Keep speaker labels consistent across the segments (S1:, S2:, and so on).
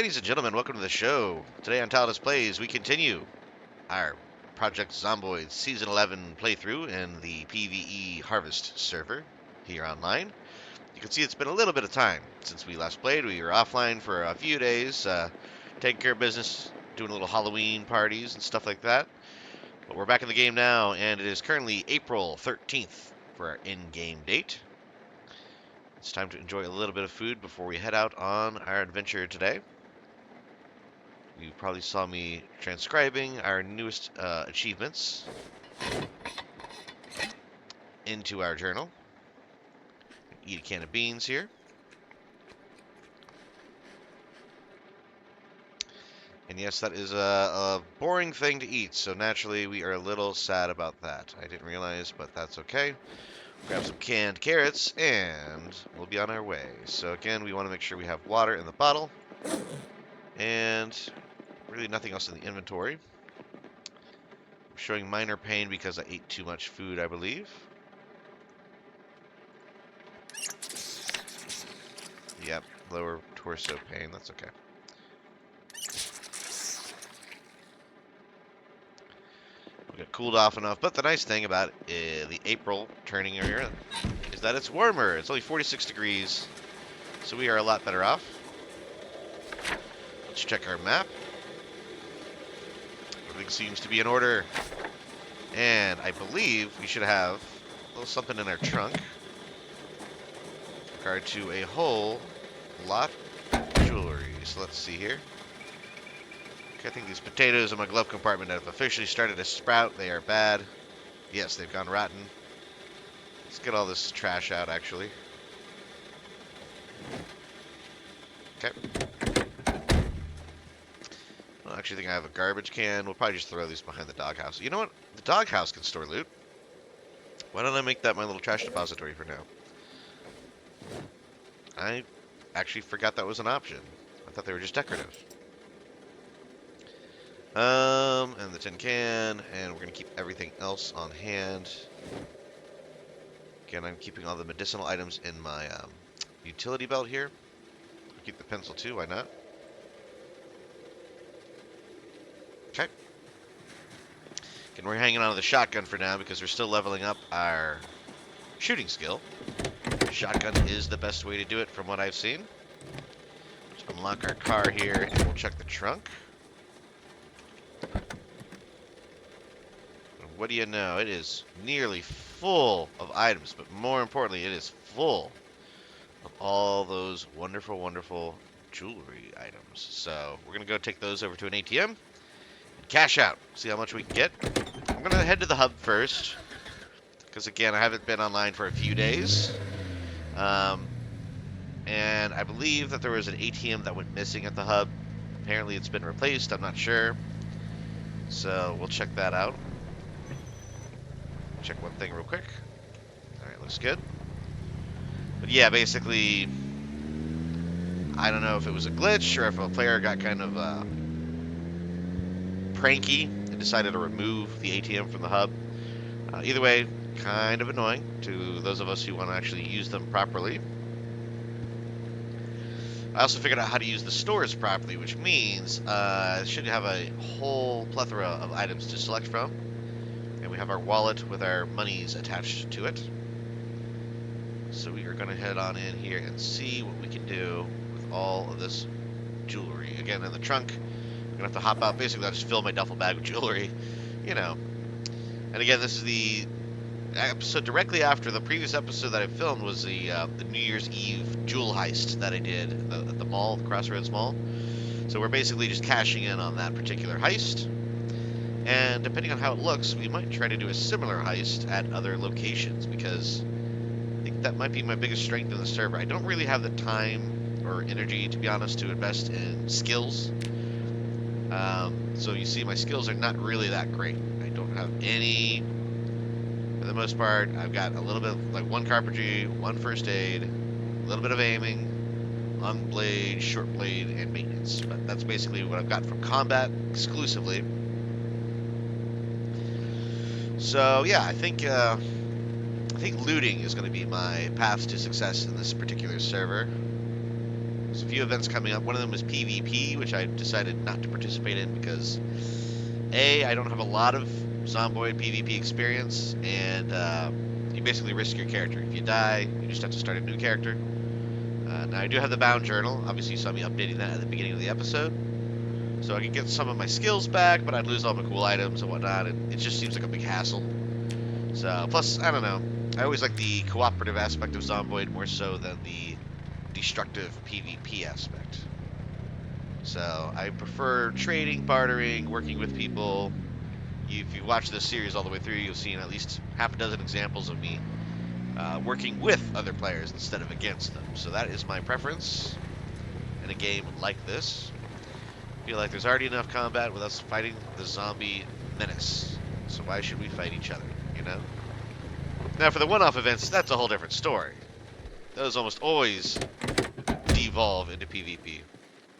S1: Ladies and gentlemen, welcome to the show. Today on Tallidus Plays, we continue our Project Zomboid Season 11 playthrough in the PvE Harvest server here online. You can see it's been a little bit of time since we last played. We were offline for a few days, taking care of business, doing little Halloween parties and stuff like that. But we're back in the game now, and it is currently April 13th for our in-game date. It's time to enjoy a little bit of food before we head out on our adventure today. You probably saw me transcribing our newest achievements into our journal. Eat a can of beans here. And yes, that is a boring thing to eat, so naturally we are a little sad about that. I didn't realize, but that's okay. Grab some canned carrots, and we'll be on our way. So again, we want to make sure we have water in the bottle, and really nothing else in the inventory. I'm showing minor pain because I ate too much food, I believe. Yep, lower torso pain, that's okay. We got cooled off enough, but the nice thing about the April turning here is that it's warmer. It's only 46 degrees, so we are a lot better off. Let's check our map. Everything seems to be in order. And I believe we should have a little something in our trunk with regard to a whole lot of jewelry. So let's see here. Okay, I think these potatoes in my glove compartment have officially started to sprout. They are bad. Yes, they've gone rotten. Let's get all this trash out, actually. Okay. I don't actually think I have a garbage can. We'll probably just throw these behind the doghouse. You know what? The doghouse can store loot. Why don't I make that my little trash depository for now? I actually forgot that was an option. I thought they were just decorative. And the tin can, and we're going to keep everything else on hand. Again, I'm keeping all the medicinal items in my utility belt here. I'll keep the pencil too, why not? Okay. Again, we're hanging on to the shotgun for now because we're still leveling up our shooting skill. Shotgun is the best way to do it from what I've seen. Let's unlock our car here and we'll check the trunk. What do you know? It is nearly full of items, but more importantly, it is full of all those wonderful, wonderful jewelry items. So we're going to go take those over to an ATM and cash out. See how much we can get. I'm going to head to the hub first because, again, I haven't been online for a few days. And I believe that there was an ATM that went missing at the hub. Apparently it's been replaced. I'm not sure. So we'll check that out. Check one thing real quick. Alright, looks good. But yeah, basically, I don't know if it was a glitch or if a player got kind of pranky and decided to remove the ATM from the hub. Either way, kind of annoying to those of us who want to actually use them properly. I also figured out how to use the stores properly, which means it should have a whole plethora of items to select from. And we have our wallet with our monies attached to it. So we are going to head on in here and see what we can do with all of this jewelry. Again, in the trunk, I'm going to have to hop out. Basically, I'll just fill my duffel bag with jewelry, you know. And again, this is the episode directly after the previous episode that I filmed was the New Year's Eve jewel heist that I did at the mall, the Crossroads Mall. So we're basically just cashing in on that particular heist. And depending on how it looks, we might try to do a similar heist at other locations because I think that might be my biggest strength in the server. I don't really have the time or energy, to be honest, to invest in skills. So you see my skills are not really that great. I don't have any, for the most part. I've got a little bit of, like, one carpentry, one first aid, a little bit of aiming, long blade, short blade, and maintenance. But that's basically what I've got from combat exclusively. So yeah, I think looting is going to be my path to success in this particular server. There's a few events coming up. One of them is PvP, which I decided not to participate in because A, I don't have a lot of Zomboid PvP experience, and you basically risk your character. If you die, you just have to start a new character. Now, I do have the Bound Journal. Obviously, you saw me updating that at the beginning of the episode. So I could get some of my skills back, but I'd lose all my cool items and whatnot, and it just seems like a big hassle. So, plus, I don't know. I always like the cooperative aspect of Zomboid more so than the destructive PvP aspect. So, I prefer trading, bartering, working with people. If you watch this series all the way through, you'll see at least half a dozen examples of me working with other players instead of against them. So that is my preference in a game like this. I feel like there's already enough combat with us fighting the zombie menace. So why should we fight each other, you know? Now for the one-off events, that's a whole different story. Those almost always devolve into PvP.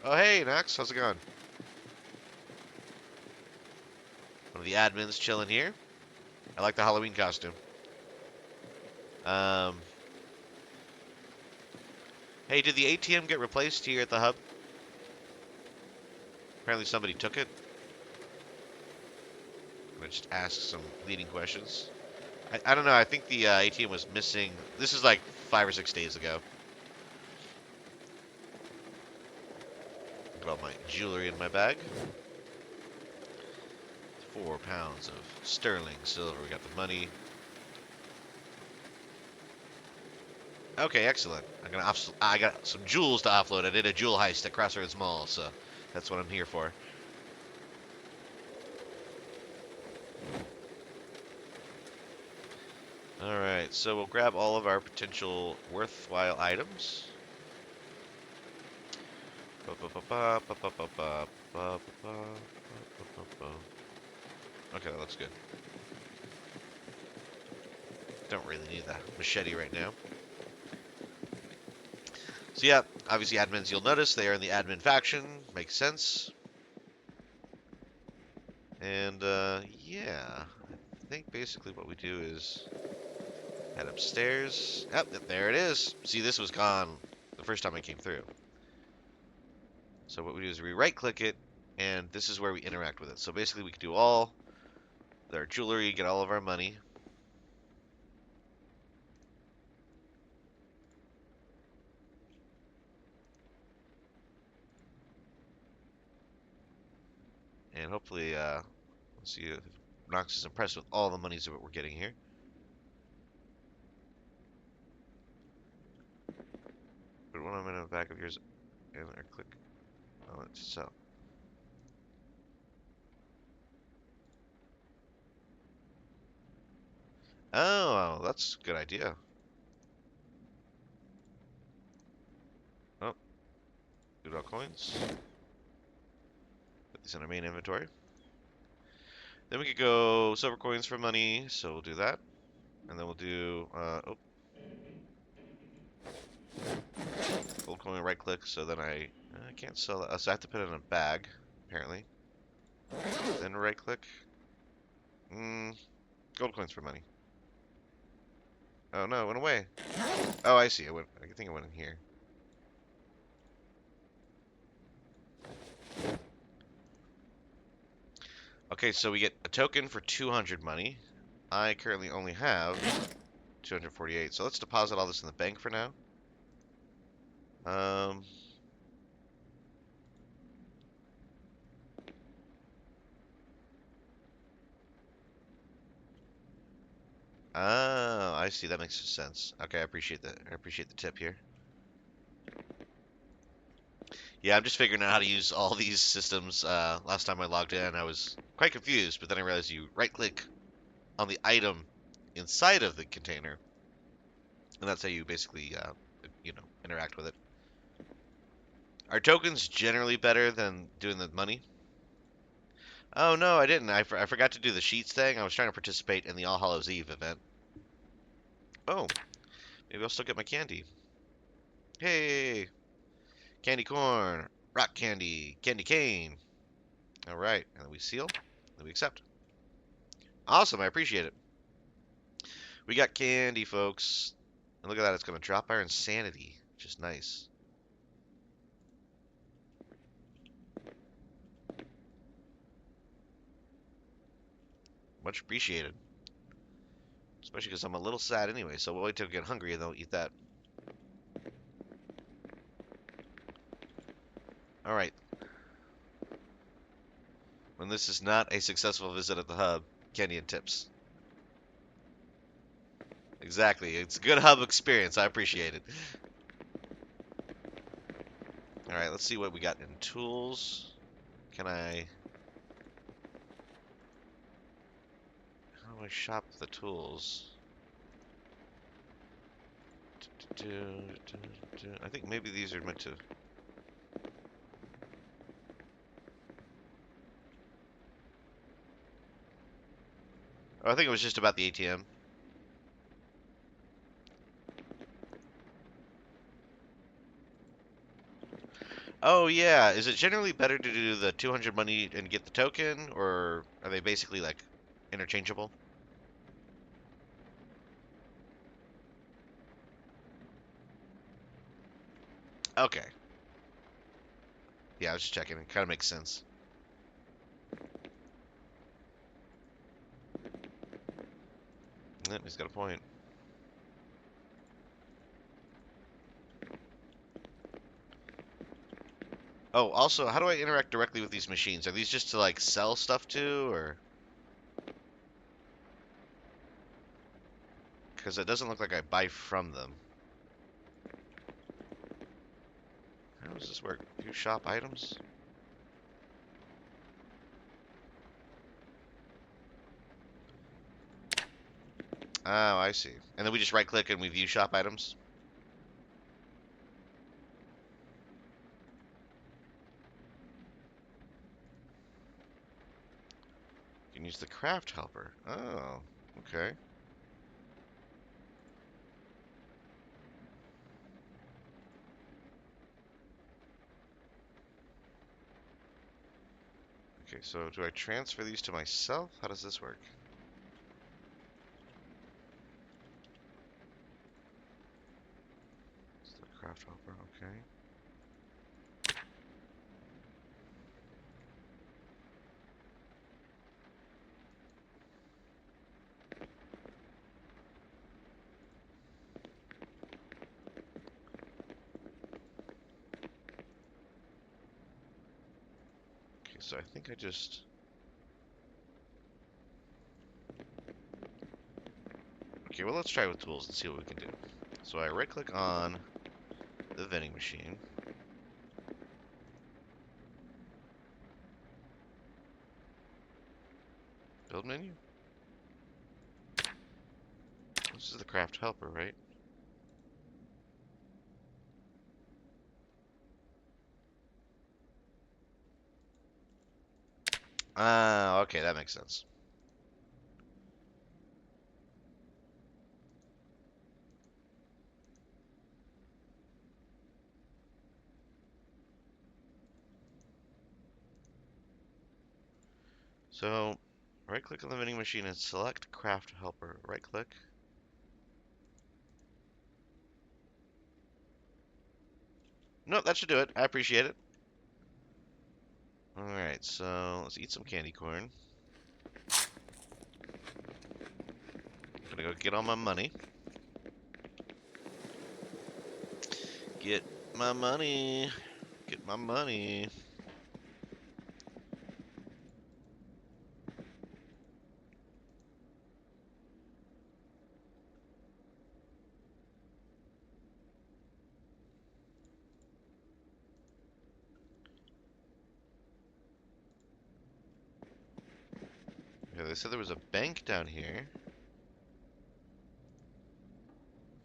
S1: Oh hey, Knox, how's it going? One of the admins chilling here. I like the Halloween costume. Hey, did the ATM get replaced here at the hub? Apparently somebody took it. I'm gonna just ask some leading questions. I don't know, I think the ATM was missing. This is like 5 or 6 days ago. Got all my jewelry in my bag. 4 pounds of sterling silver. We got the money. Okay, excellent. I got some jewels to offload. I did a jewel heist at Crossroads Mall, so that's what I'm here for. Alright, so we'll grab all of our potential worthwhile items. Okay, that looks good. Don't really need that machete right now. So yeah, obviously admins, you'll notice they are in the admin faction. Makes sense. And yeah, I think basically what we do is head upstairs. Yep, there it is. See, this was gone the first time I came through. So what we do is we right-click it, and this is where we interact with it. So basically we can do all our jewelry, get all of our money. And hopefully, let's see if Knox is impressed with all the monies that we're getting here. Put one of them in the back of yours, and click on it to sell. Oh, that's a good idea. Oh, good all coins. Put these in our main inventory. Then we could go silver coins for money, so we'll do that. And then we'll do, oh, gold coin, right click, so then I can't sell that. So I have to put it in a bag, apparently. Then right click. Gold coins for money. Oh no, it went away. Oh, I see. I think it went in here. Okay, so we get a token for 200 money. I currently only have 248, so let's deposit all this in the bank for now. Oh, I see. That makes sense. Okay, I appreciate that. I appreciate the tip here. Yeah, I'm just figuring out how to use all these systems. Last time I logged in, I was quite confused, but then I realized you right-click on the item inside of the container, and that's how you basically, interact with it. Are tokens generally better than doing the money? Oh no, I didn't. I forgot to do the sheets thing. I was trying to participate in the All Hallows Eve event. Oh, maybe I'll still get my candy. Hey, candy corn, rock candy, candy cane. All right, and then we seal, then we accept. Awesome, I appreciate it. We got candy, folks. And look at that, it's going to drop our insanity, which is nice. Much appreciated. Especially because I'm a little sad anyway, so we'll wait till I get hungry and then I'll eat that. Alright. When this is not a successful visit at the hub, candy and tips. Exactly. It's a good hub experience. I appreciate it. Alright, let's see what we got in tools. Can I... How do I shop the tools? I think maybe these are meant to... Oh, I think it was just about the ATM. Oh, yeah. Is it generally better to do the 200 money and get the token, or are they basically, like, interchangeable? Okay. Yeah, I was just checking. It kind of makes sense. Yep, he's got a point. Oh, also, how do I interact directly with these machines? Are these just to, like, sell stuff to, or... Because it doesn't look like I buy from them. How does this work? View shop items? Oh, I see. And then we just right-click and we view shop items? You can use the craft helper. Oh, okay. Okay, so do I transfer these to myself? How does this work? It's the craft helper, okay. Okay, so I think I just... Okay, well, let's try with tools and see what we can do. So I right-click on the vending machine. Build menu? This is the craft helper, right? Ah, okay, that makes sense. So, right-click on the vending machine and select craft helper. Right-click. No, that should do it. I appreciate it. Alright, so let's eat some candy corn. Gonna go get all my money. Get my money. Get my money. Yeah, they said there was a bank down here.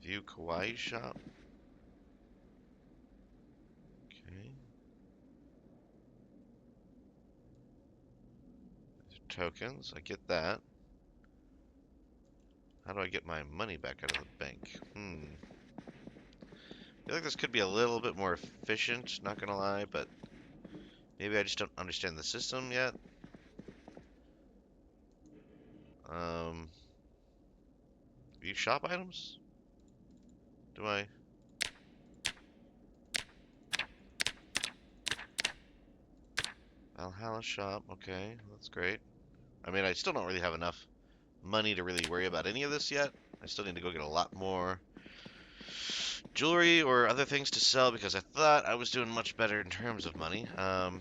S1: View kawaii shop. Okay. Tokens. I get that. How do I get my money back out of the bank? I feel like this could be a little bit more efficient, not gonna lie, but maybe I just don't understand the system yet. View shop items? Do I? Valhalla shop, okay, that's great. I mean, I still don't really have enough money to really worry about any of this yet. I still need to go get a lot more jewelry or other things to sell because I thought I was doing much better in terms of money. Hmm.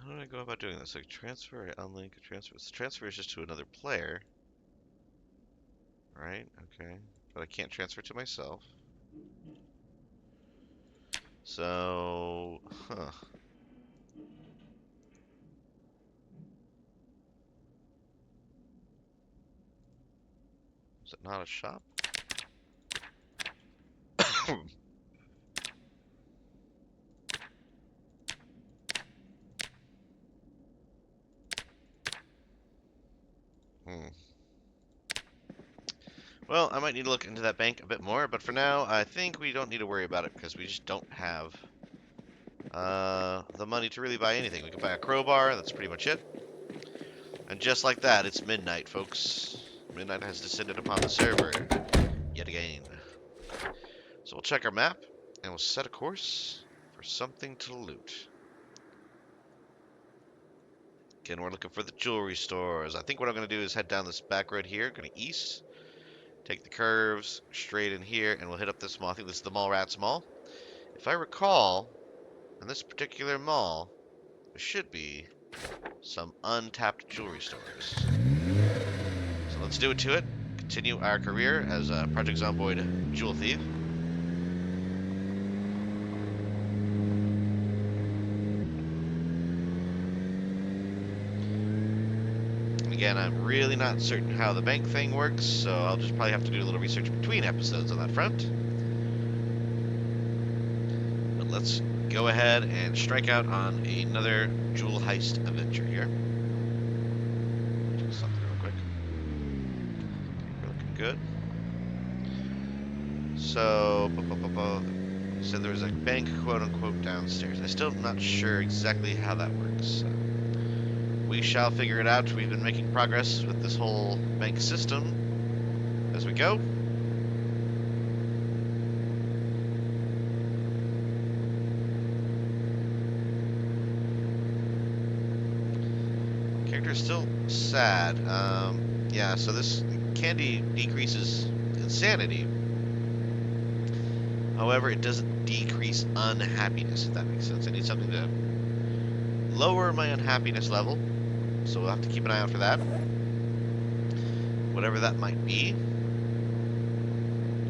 S1: How do I go about doing this? Like transfer, I unlink, transfer. Transfer is just to another player, right? Okay, but I can't transfer to myself. So, huh? Is it not a shop? Hmm. Well, I might need to look into that bank a bit more, but for now, I think we don't need to worry about it because we just don't have the money to really buy anything. We can buy a crowbar, that's pretty much it. And just like that, it's midnight, folks. Midnight has descended upon the server yet again. So we'll check our map, and we'll set a course for something to loot. Again, we're looking for the jewelry stores. I think what I'm going to do is head down this back road here, going to east, take the curves straight in here, and we'll hit up this mall. I think this is the Mall Rats Mall. If I recall, in this particular mall, there should be some untapped jewelry stores. So let's do it to it. Continue our career as a Project Zomboid jewel thief. And again, I'm really not certain how the bank thing works, so I'll just probably have to do a little research between episodes on that front. But let's go ahead and strike out on another jewel heist adventure here. Do something real quick. We're looking good. So, said there was a bank, quote unquote, downstairs. I still am not sure exactly how that works. So we shall figure it out. We've been making progress with this whole bank system as we go. Character is still sad. Yeah, so this candy decreases insanity. However, it doesn't decrease unhappiness, if that makes sense. I need something to lower my unhappiness level, so we'll have to keep an eye out for that. Whatever that might be.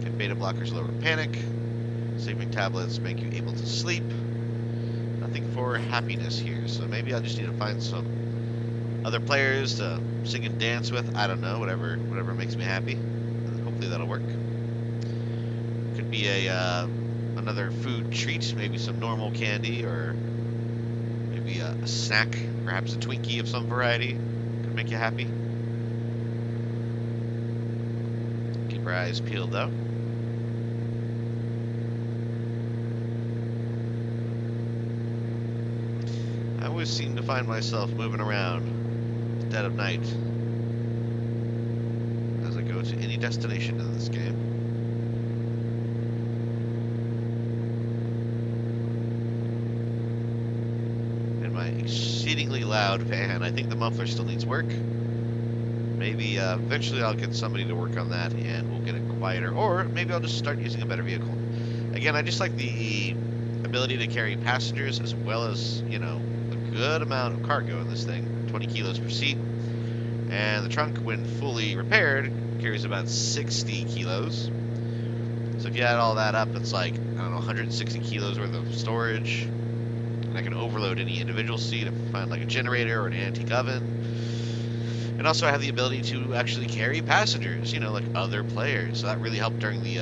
S1: And beta blockers lower panic. Sleeping tablets make you able to sleep. Nothing for happiness here, so maybe I just need to find some other players to sing and dance with. I don't know, whatever makes me happy. Hopefully that'll work. Could be a another food treat, maybe some normal candy, or maybe a snack, perhaps a Twinkie of some variety. Could make you happy. Keep our eyes peeled though. I always seem to find myself moving around dead of night as I go to any destination in this game. In my exceedingly loud van. I think the muffler still needs work. Maybe eventually I'll get somebody to work on that and we'll get it quieter, or maybe I'll just start using a better vehicle. Again, I just like the ability to carry passengers as well as, you know, a good amount of cargo in this thing, 20 kilos per seat. And the trunk, when fully repaired, carries about 60 kilos. So if you add all that up, it's like, I don't know, 160 kilos worth of storage. And I can overload any individual seat if I find like a generator or an antique oven. And also I have the ability to actually carry passengers, you know, like other players. So that really helped during the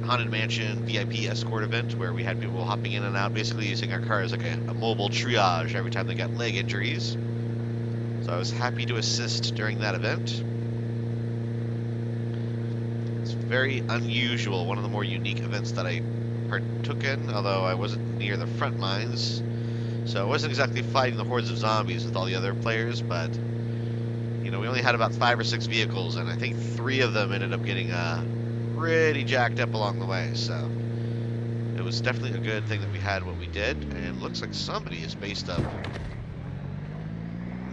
S1: Haunted Mansion VIP escort event where we had people hopping in and out, basically using our car as like a mobile triage every time they got leg injuries. So I was happy to assist during that event. It's very unusual, one of the more unique events that I partook in, although I wasn't near the front lines. So I wasn't exactly fighting the hordes of zombies with all the other players, but you know, we only had about 5 or 6 vehicles, and I think 3 of them ended up getting pretty jacked up along the way. So it was definitely a good thing that we had what we did, and it looks like somebody is based up in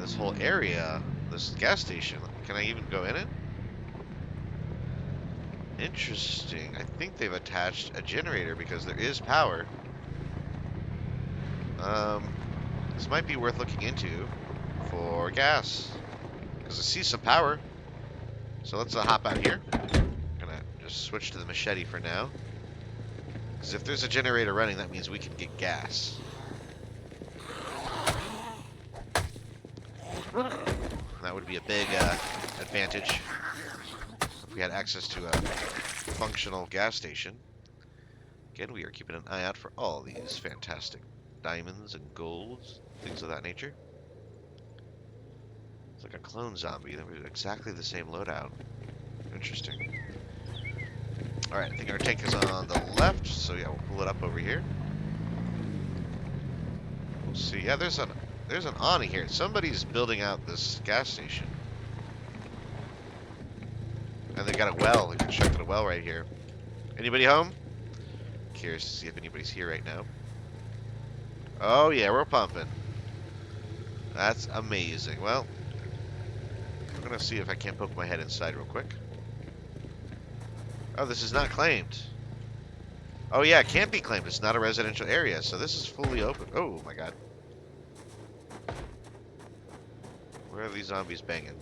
S1: this whole area, this gas station. Can I even go in it? Interesting. I think they've attached a generator because there is power. This might be worth looking into for gas, because I see some power. So let's hop out here. I'm gonna just switch to the machete for now, because if there's a generator running, that means we can get gas. That would be a big advantage if we had access to a functional gas station. Again, we are keeping an eye out for all these fantastic diamonds and golds, things of that nature. It's like a clone zombie. That was exactly the same loadout. Interesting. Alright, I think our tank is on the left, so yeah, we'll pull it up over here. We'll see. Yeah, there's an awning here. Somebody's building out this gas station. And they got a well. They constructed a well right here. Anybody home? Curious to see if anybody's here right now. Oh yeah, we're pumping. That's amazing. Well, I'm gonna see if I can't poke my head inside real quick. Oh, this is not claimed. Oh yeah, it can't be claimed. It's not a residential area, so this is fully open. Oh my god. Where are these zombies banging?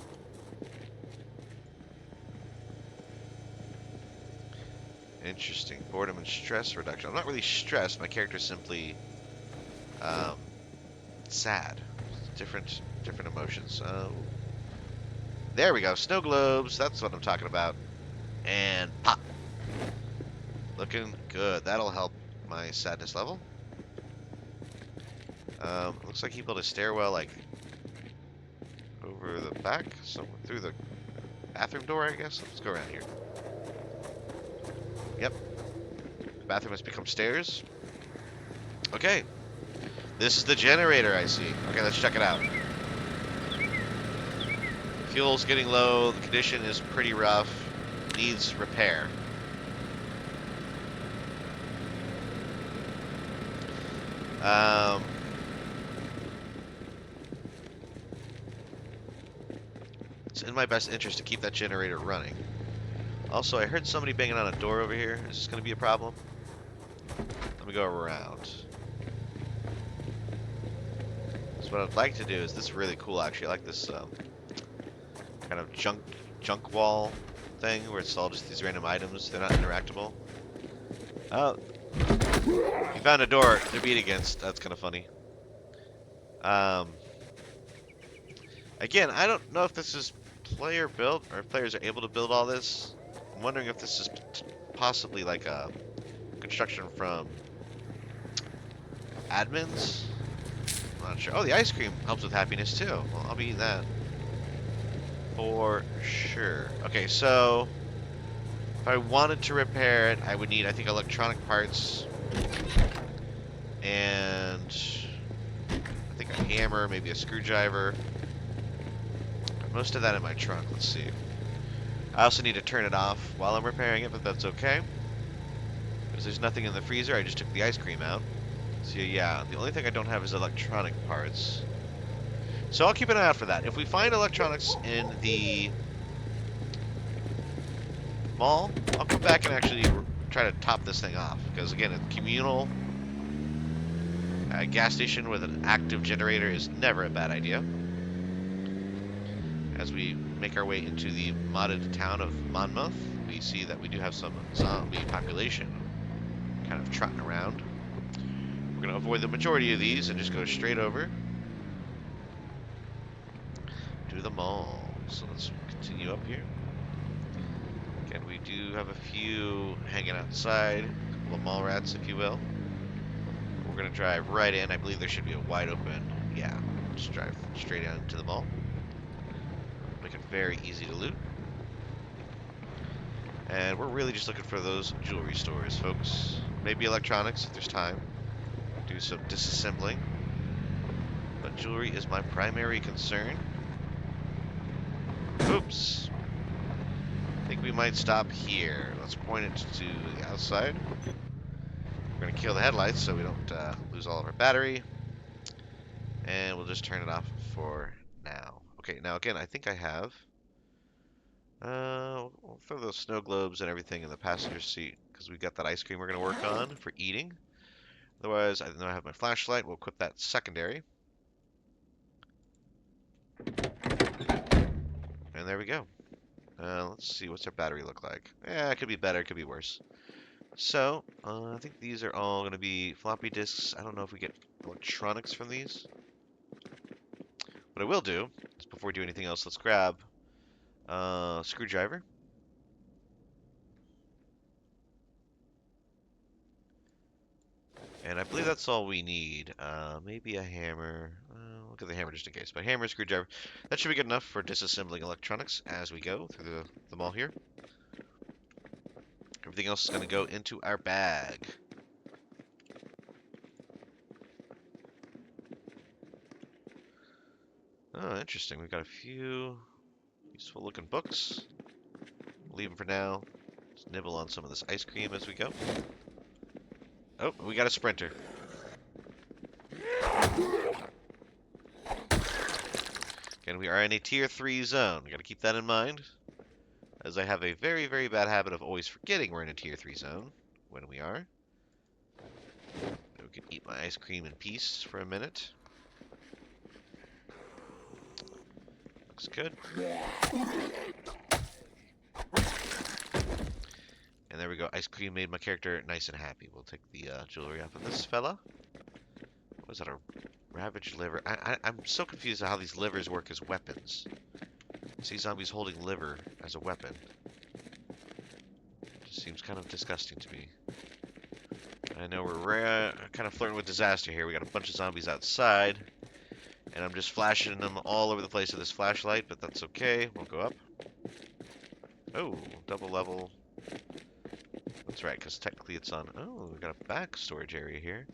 S1: Interesting. Boredom and stress reduction. I'm not really stressed. My character's simply sad. Different emotions. There we go. Snow globes. That's what I'm talking about. And pop. Looking good. That'll help my sadness level. Looks like he built a stairwell like over the back, somewhere through the bathroom door, I guess. Let's go around here. Yep. The bathroom has become stairs. Okay. This is the generator I see. Okay, let's check it out. Fuel's getting low. The condition is pretty rough. Needs repair. It's in my best interest to keep that generator running. Also, I heard somebody banging on a door over here. Is this going to be a problem? Let me go around. So what I'd like to do is, this is really cool actually. I like this kind of junk wall thing where it's all just these random items. They're not interactable. Oh, you found a door to beat against. That's kind of funny. Again, I don't know if this is player built or if players are able to build all this. I'm wondering if this is possibly like a construction from admins. I'm not sure. Oh, the ice cream helps with happiness too. Well, I'll be eating that for sure. Okay, so if I wanted to repair it, I would need, I think, electronic parts and I think a hammer, maybe a screwdriver. Most of that in my trunk. Let's see. I also need to turn it off while I'm repairing it, but that's okay. Because there's nothing in the freezer. I just took the ice cream out. So yeah, the only thing I don't have is electronic parts. So I'll keep an eye out for that. If we find electronics in the mall, I'll come back and actually try to top this thing off. Because again, a communal gas station with an active generator is never a bad idea. As we make our way into the modded town of Monmouth, we see that we do have some zombie population kind of trotting around. We're going to avoid the majority of these and just go straight over to the mall. So let's continue up here. Again, we do have a few hanging outside, a couple of mall rats, if you will. We're going to drive right in. I believe there should be a wide open, yeah, just drive straight into the mall. Make it very easy to loot. And we're really just looking for those jewelry stores, folks. Maybe electronics if there's time. Do some disassembling. But jewelry is my primary concern. Oops. I think we might stop here. Let's point it to the outside. We're going to kill the headlights so we don't lose all of our battery. And we'll just turn it off for now. Okay, now again, I think I have... we'll throw those snow globes and everything in the passenger seat because we got that ice cream we're going to work on for eating. Otherwise, I know I have my flashlight. We'll equip that secondary. And there we go. Let's see, what's our battery look like? Yeah, it could be better, it could be worse. So, I think these are all going to be floppy disks. I don't know if we get electronics from these. What I will do is before we do anything else, let's grab a screwdriver. And I believe that's all we need. Maybe a hammer. Look at the hammer just in case. But hammer, screwdriver. That should be good enough for disassembling electronics as we go through the mall here. Everything else is going to go into our bag. Oh, interesting. We've got a few useful looking books. We'll leave them for now. Just nibble on some of this ice cream as we go. Oh, we got a sprinter. Again, we are in a tier 3 zone. We got to keep that in mind, as I have a very, very bad habit of always forgetting we're in a tier 3 zone when we are. We can eat my ice cream in peace for a minute. Looks good. And there we go. Ice cream made my character nice and happy. We'll take the jewelry off of this fella. What is that, a ravaged liver? I'm so confused on how these livers work as weapons. I see zombies holding liver as a weapon. Just seems kind of disgusting to me. I know we're kind of flirting with disaster here. We got a bunch of zombies outside. And I'm just flashing them all over the place with this flashlight, but that's okay. We'll go up. Oh, double level. That's right, because technically it's on... Oh, we got a back storage area here.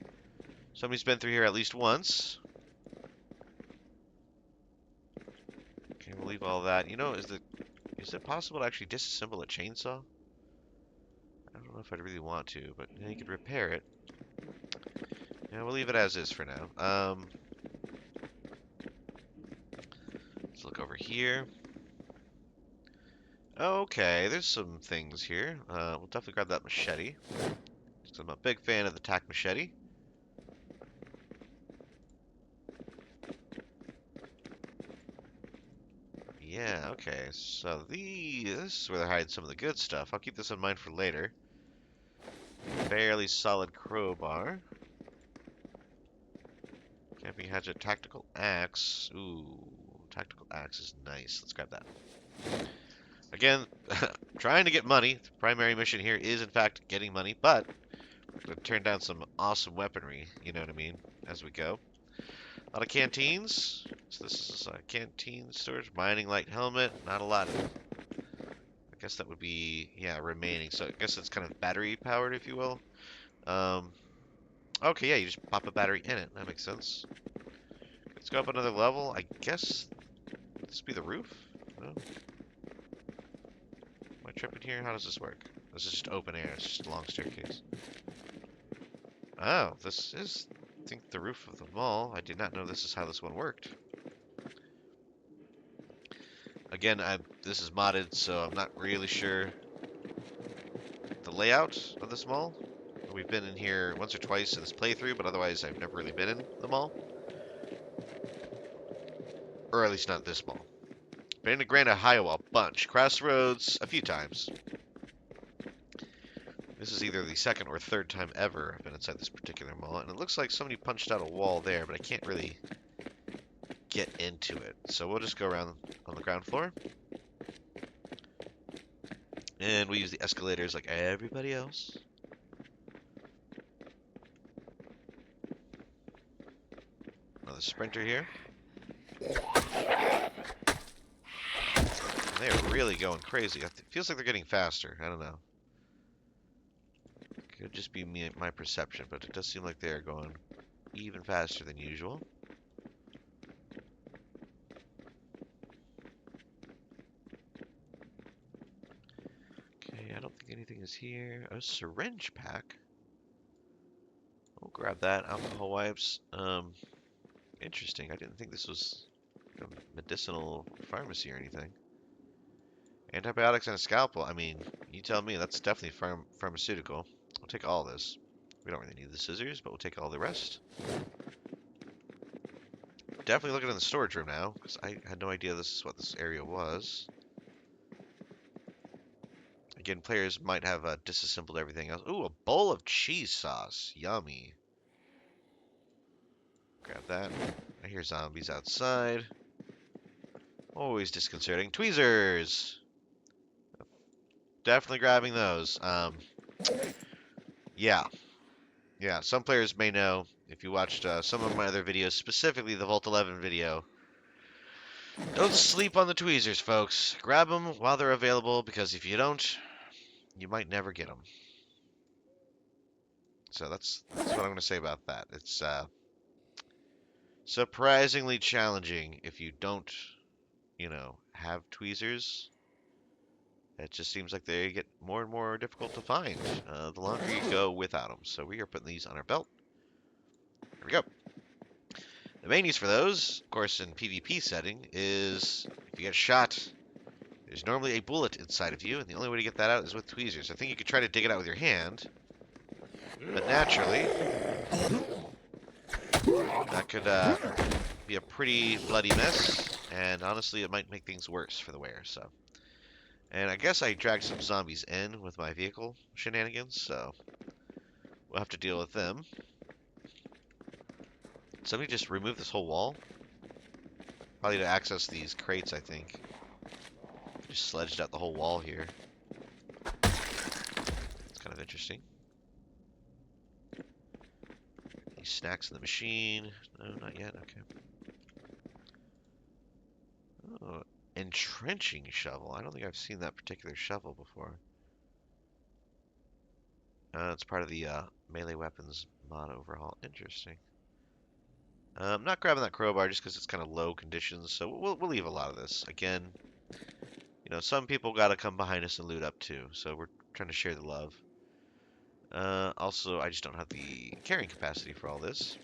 S1: Somebody's been through here at least once. Okay, we'll leave all that. You know, is it possible to actually disassemble a chainsaw? I don't know if I'd really want to, but you could repair it. Yeah, we'll leave it as is for now. Let's look over here. Okay, there's some things here. We'll definitely grab that machete. So I'm a big fan of the tack machete. Yeah, okay. So this is where they're hiding some of the good stuff. I'll keep this in mind for later. Fairly solid crowbar. Camping hatchet, tactical axe. Ooh, tactical axe is nice. Let's grab that. Again, trying to get money. The primary mission here is, in fact, getting money, but we're going to turn down some awesome weaponry, you know what I mean, as we go. A lot of canteens. So this is a canteen storage. Mining light helmet. Not a lot. I guess that would be, yeah, remaining. So I guess it's kind of battery powered, if you will. Okay, yeah, you just pop a battery in it. That makes sense. Let's go up another level. I guess this be the roof? No? Am I tripping here? How does this work? This is just open air. It's just a long staircase. Oh, this is, I think, the roof of the mall. I did not know this is how this one worked. Again, this is modded, so I'm not really sure the layout of this mall. We've been in here once or twice in this playthrough, but otherwise I've never really been in the mall. Or at least not this mall. Been to Grand Ohio a bunch. Crossroads a few times. This is either the second or third time ever I've been inside this particular mall, and it looks like somebody punched out a wall there, but I can't really get into it. So we'll just go around on the ground floor. And we use the escalators like everybody else. Another sprinter here. They're really going crazy. It feels like they're getting faster. I don't know. Could just be my perception, but it does seem like they're going even faster than usual. Okay, I don't think anything is here. A syringe pack. We'll grab that. Alcohol wipes. Interesting. I didn't think this was a medicinal pharmacy or anything. Antibiotics and a scalpel. I mean, you tell me. That's definitely pharmaceutical. I'll take all this. We don't really need the scissors, but we'll take all the rest. Definitely looking in the storage room now, because I had no idea this is what this area was. Again, players might have disassembled everything else. Ooh, a bowl of cheese sauce. Yummy. Grab that. I hear zombies outside. Always disconcerting. Tweezers! Definitely grabbing those. Yeah. Yeah, some players may know, if you watched some of my other videos, specifically the Vault 11 video. Don't sleep on the tweezers, folks. Grab them while they're available, because if you don't, you might never get them. So that's what I'm going to say about that. It's surprisingly challenging if you don't, have tweezers. It just seems like they get more and more difficult to find the longer you go without them. So we are putting these on our belt. There we go. The main use for those, of course, in PvP setting, is if you get shot, there's normally a bullet inside of you, and the only way to get that out is with tweezers. I think you could try to dig it out with your hand, but naturally, that could be a pretty bloody mess, and honestly, it might make things worse for the wearer. So, and I guess I dragged some zombies in with my vehicle shenanigans, so we'll have to deal with them. Somebody just removed this whole wall. Probably to access these crates, I think. Just sledged out the whole wall here. It's kind of interesting. Any snacks in the machine? No, not yet. Okay. Oh, entrenching shovel. I don't think I've seen that particular shovel before. It's part of the melee weapons mod overhaul. Interesting. I'm not grabbing that crowbar just because it's kind of low conditions, so we'll leave a lot of this. Again, some people got to come behind us and loot up too, so we're trying to share the love. Also, I just don't have the carrying capacity for all this.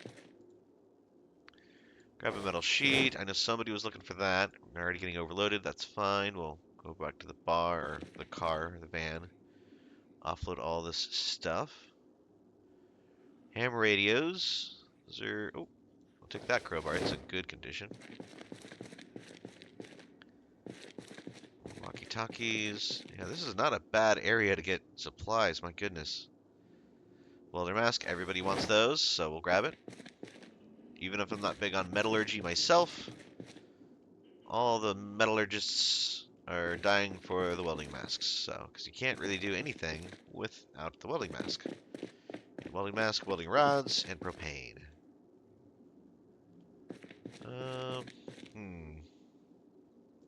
S1: Grab a metal sheet. I know somebody was looking for that. We're already getting overloaded. That's fine. We'll go back to the bar, or the car, or the van. Offload all this stuff. Ham radios. Those are... Oh, I'll take that crowbar. It's in good condition. Walkie-talkies. Yeah, this is not a bad area to get supplies. My goodness. Welder mask. Everybody wants those, so we'll grab it. Even if I'm not big on metallurgy myself, all the metallurgists are dying for the welding masks. So, because you can't really do anything without the welding mask. Welding mask, welding rods, and propane.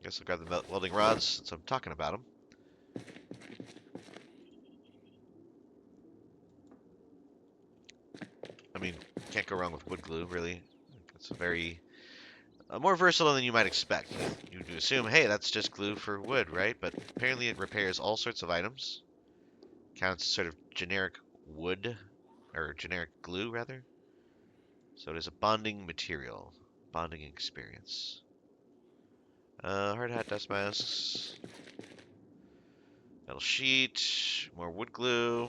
S1: Guess I'll grab the welding rods since I'm talking about them. I mean, can't go wrong with wood glue, really. It's a very more versatile than you might expect. You assume, hey, that's just glue for wood, right? But apparently it repairs all sorts of items. Counts as sort of generic wood, or generic glue, rather. So it is a bonding material, bonding experience. Hard hat, dust masks, metal sheet, more wood glue.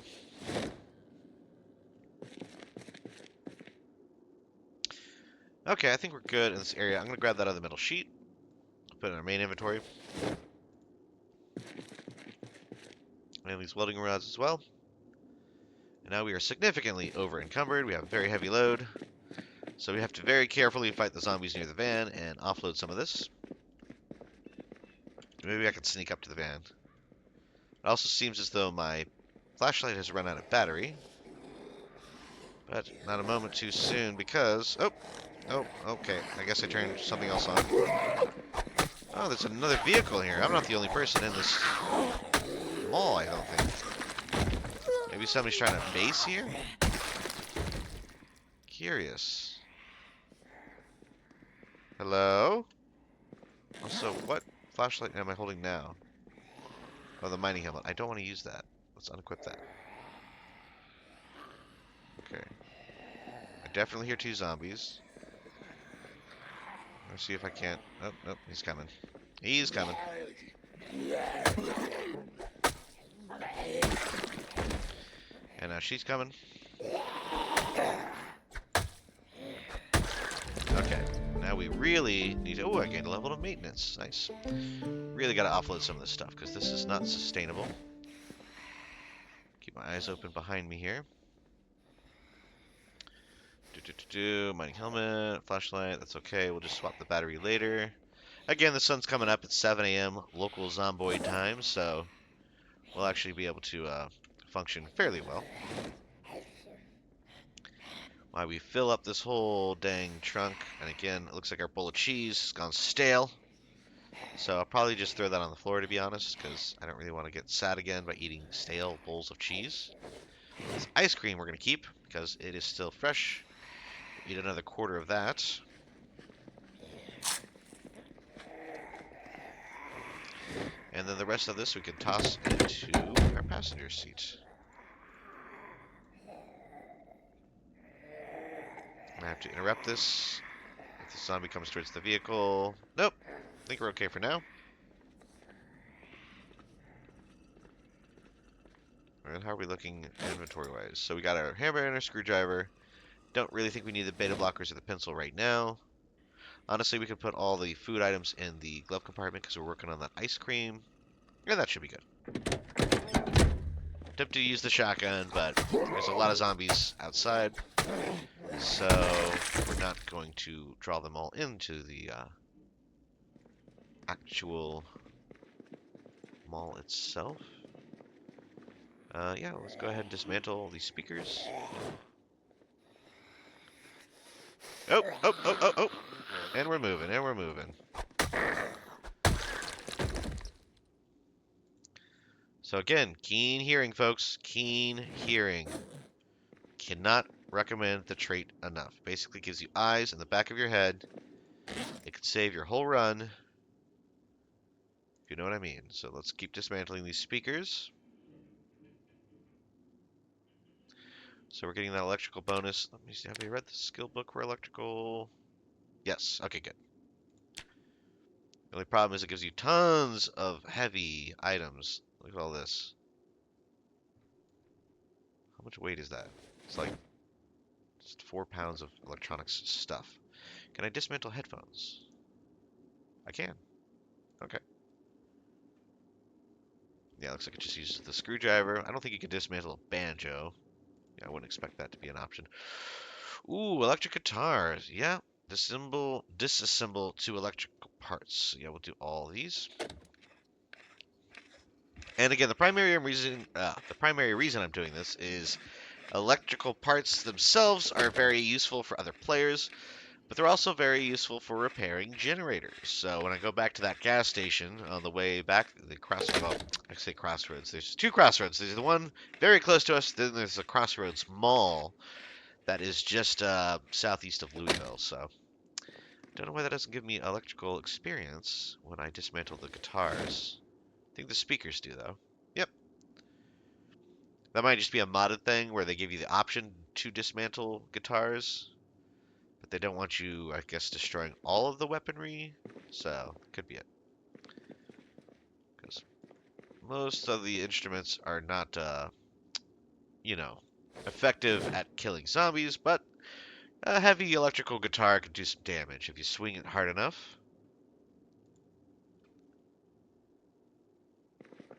S1: Okay, I think we're good in this area. I'm going to grab that other metal sheet, put it in our main inventory. And these welding rods as well. And now we are significantly over encumbered. We have a very heavy load. So we have to very carefully fight the zombies near the van and offload some of this. Maybe I can sneak up to the van. It also seems as though my flashlight has run out of battery. But not a moment too soon because... Oh, okay. I guess I turned something else on. Oh, there's another vehicle here. I'm not the only person in this mall, I don't think. Maybe somebody's trying to base here? Curious. Hello? Also, what flashlight am I holding now? Oh, the mining helmet. I don't want to use that. Let's unequip that. Okay. I definitely hear 2 zombies. Let's see if I can't... Oh, nope, he's coming. He's coming. And now she's coming. Okay. Now we really need to... Oh, I gained a level of maintenance. Nice. Really got to offload some of this stuff, because this is not sustainable. Keep my eyes open behind me here. Mining helmet, flashlight, that's okay. We'll just swap the battery later. Again, the sun's coming up at 7 a.m. local zomboid time, so we'll actually be able to function fairly well. While we fill up this whole dang trunk, and again, it looks like our bowl of cheese has gone stale. So I'll probably just throw that on the floor, to be honest, because I don't really want to get sad again by eating stale bowls of cheese. This ice cream we're going to keep, because it is still fresh. Eat another quarter of that. And then the rest of this we can toss into our passenger seat. I have to interrupt this. If the zombie comes towards the vehicle. Nope. I think we're okay for now. Alright, how are we looking inventory-wise? So we got our hammer and our screwdriver. Don't really think we need the beta blockers or the pencil right now. Honestly, we could put all the food items in the glove compartment because we're working on that ice cream. And that should be good. Tempted to use the shotgun, but there's a lot of zombies outside. So we're not going to draw them all into the actual mall itself. Yeah, let's go ahead and dismantle these speakers. Oh, oh, oh, oh, oh. And we're moving, and we're moving. So again, keen hearing, folks. Keen hearing. Cannot recommend the trait enough. Basically gives you eyes in the back of your head. It could save your whole run. If you know what I mean. So let's keep dismantling these speakers. So we're getting that electrical bonus. Let me see. Have we read the skill book for electrical? Yes. Okay, good. The only problem is it gives you tons of heavy items. Look at all this. How much weight is that? It's like just 4 pounds of electronics stuff. Can I dismantle headphones? I can. Okay. Yeah, looks like it just uses the screwdriver. I don't think you can dismantle a banjo. Yeah, I wouldn't expect that to be an option. Ooh, electric guitars. Yeah. Disassemble 2 electrical parts. Yeah, we'll do all these. And again, the primary reason I'm doing this is electrical parts themselves are very useful for other players, but they're also very useful for repairing generators. So when I go back to that gas station on the way back, I say crossroads. There's 2 crossroads. There's the one very close to us. Then there's the Crossroads Mall that is just southeast of Louisville. So don't know why that doesn't give me electrical experience when I dismantle the guitars. I think the speakers do, though. Yep. That might just be a modded thing where they give you the option to dismantle guitars, but they don't want you, I guess, destroying all of the weaponry. So, could be it. Because most of the instruments are not, you know, effective at killing zombies, but a heavy electrical guitar can do some damage if you swing it hard enough.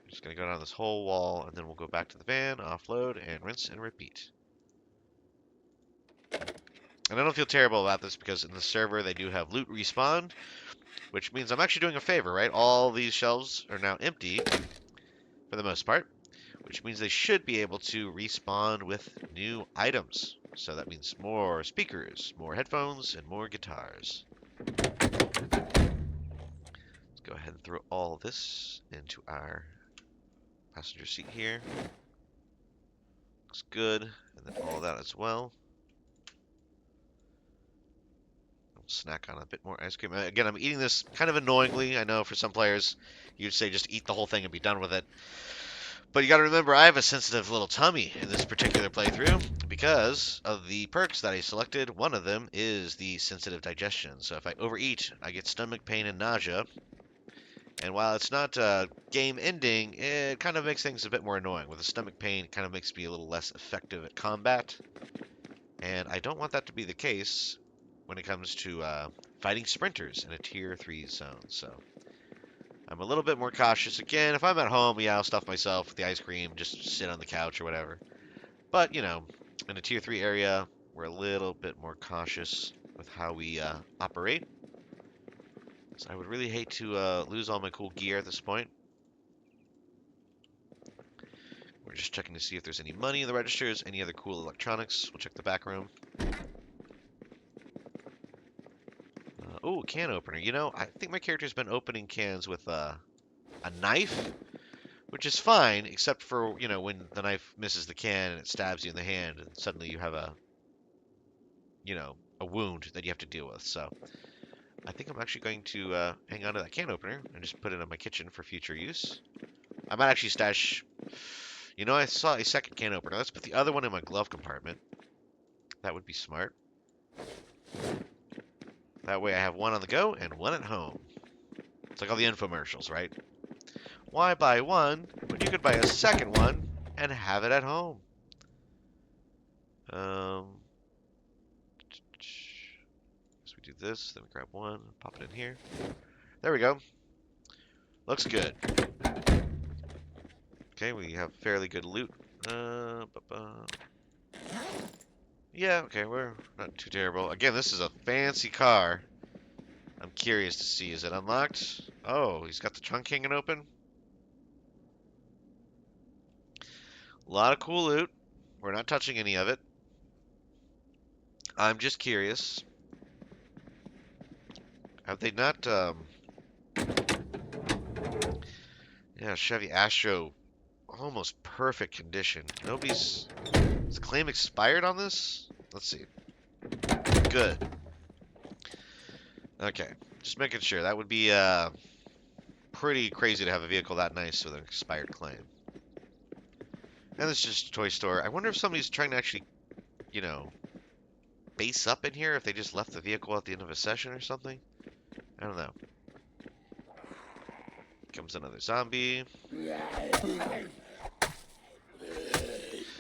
S1: Just going to go down this whole wall, and then we'll go back to the van, offload, and rinse and repeat. And I don't feel terrible about this because in the server they do have loot respawn, which means I'm actually doing a favor, right? All these shelves are now empty, for the most part, which means they should be able to respawn with new items. So that means more speakers, more headphones, and more guitars. Let's go ahead and throw all this into our passenger seat here. Looks good. And then all of that as well. Snack on a bit more ice cream. Again, I'm eating this kind of annoyingly. I know for some players, you'd say just eat the whole thing and be done with it. But you got to remember, I have a sensitive little tummy in this particular playthrough because of the perks that I selected. One of them is the sensitive digestion. So if I overeat, I get stomach pain and nausea. And while it's not game ending, it kind of makes things a bit more annoying. With the stomach pain, it kind of makes me a little less effective at combat. And I don't want that to be the case when it comes to fighting sprinters in a tier 3 zone. So I'm a little bit more cautious. Again, if I'm at home, yeah, I'll stuff myself with the ice cream, just sit on the couch or whatever. But, you know, in a tier 3 area, we're a little bit more cautious with how we operate. So I would really hate to lose all my cool gear at this point. We're just checking to see if there's any money in the registers, any other cool electronics. We'll check the back room. Oh, can opener. You know, I think my character's been opening cans with a knife, which is fine, except for, you know, when the knife misses the can and it stabs you in the hand, and suddenly you have a, you know, a wound that you have to deal with. So I think I'm actually going to hang on to that can opener and just put it in my kitchen for future use. I might actually stash... You know, I saw a second can opener. Let's put the other one in my glove compartment. That would be smart. That way I have one on the go and one at home. It's like all the infomercials, right? Why buy one when you could buy a second one and have it at home? So we do this, then we grab one, pop it in here. There we go. Looks good. Okay, we have fairly good loot. Yeah, okay, we're not too terrible. Again, this is a fancy car. I'm curious to see, is it unlocked? Oh, he's got the trunk hanging open. A lot of cool loot. We're not touching any of it. I'm just curious. Have they not, yeah, Chevy Astro, almost perfect condition. Nobody's... Is the claim expired on this? Let's see. Good. Okay, just making sure. That would be pretty crazy to have a vehicle that nice with an expired claim. And it's just a toy store. I wonder if somebody's trying to actually, you know, base up in here, if they just left the vehicle at the end of a session or something. I don't know. Comes another zombie.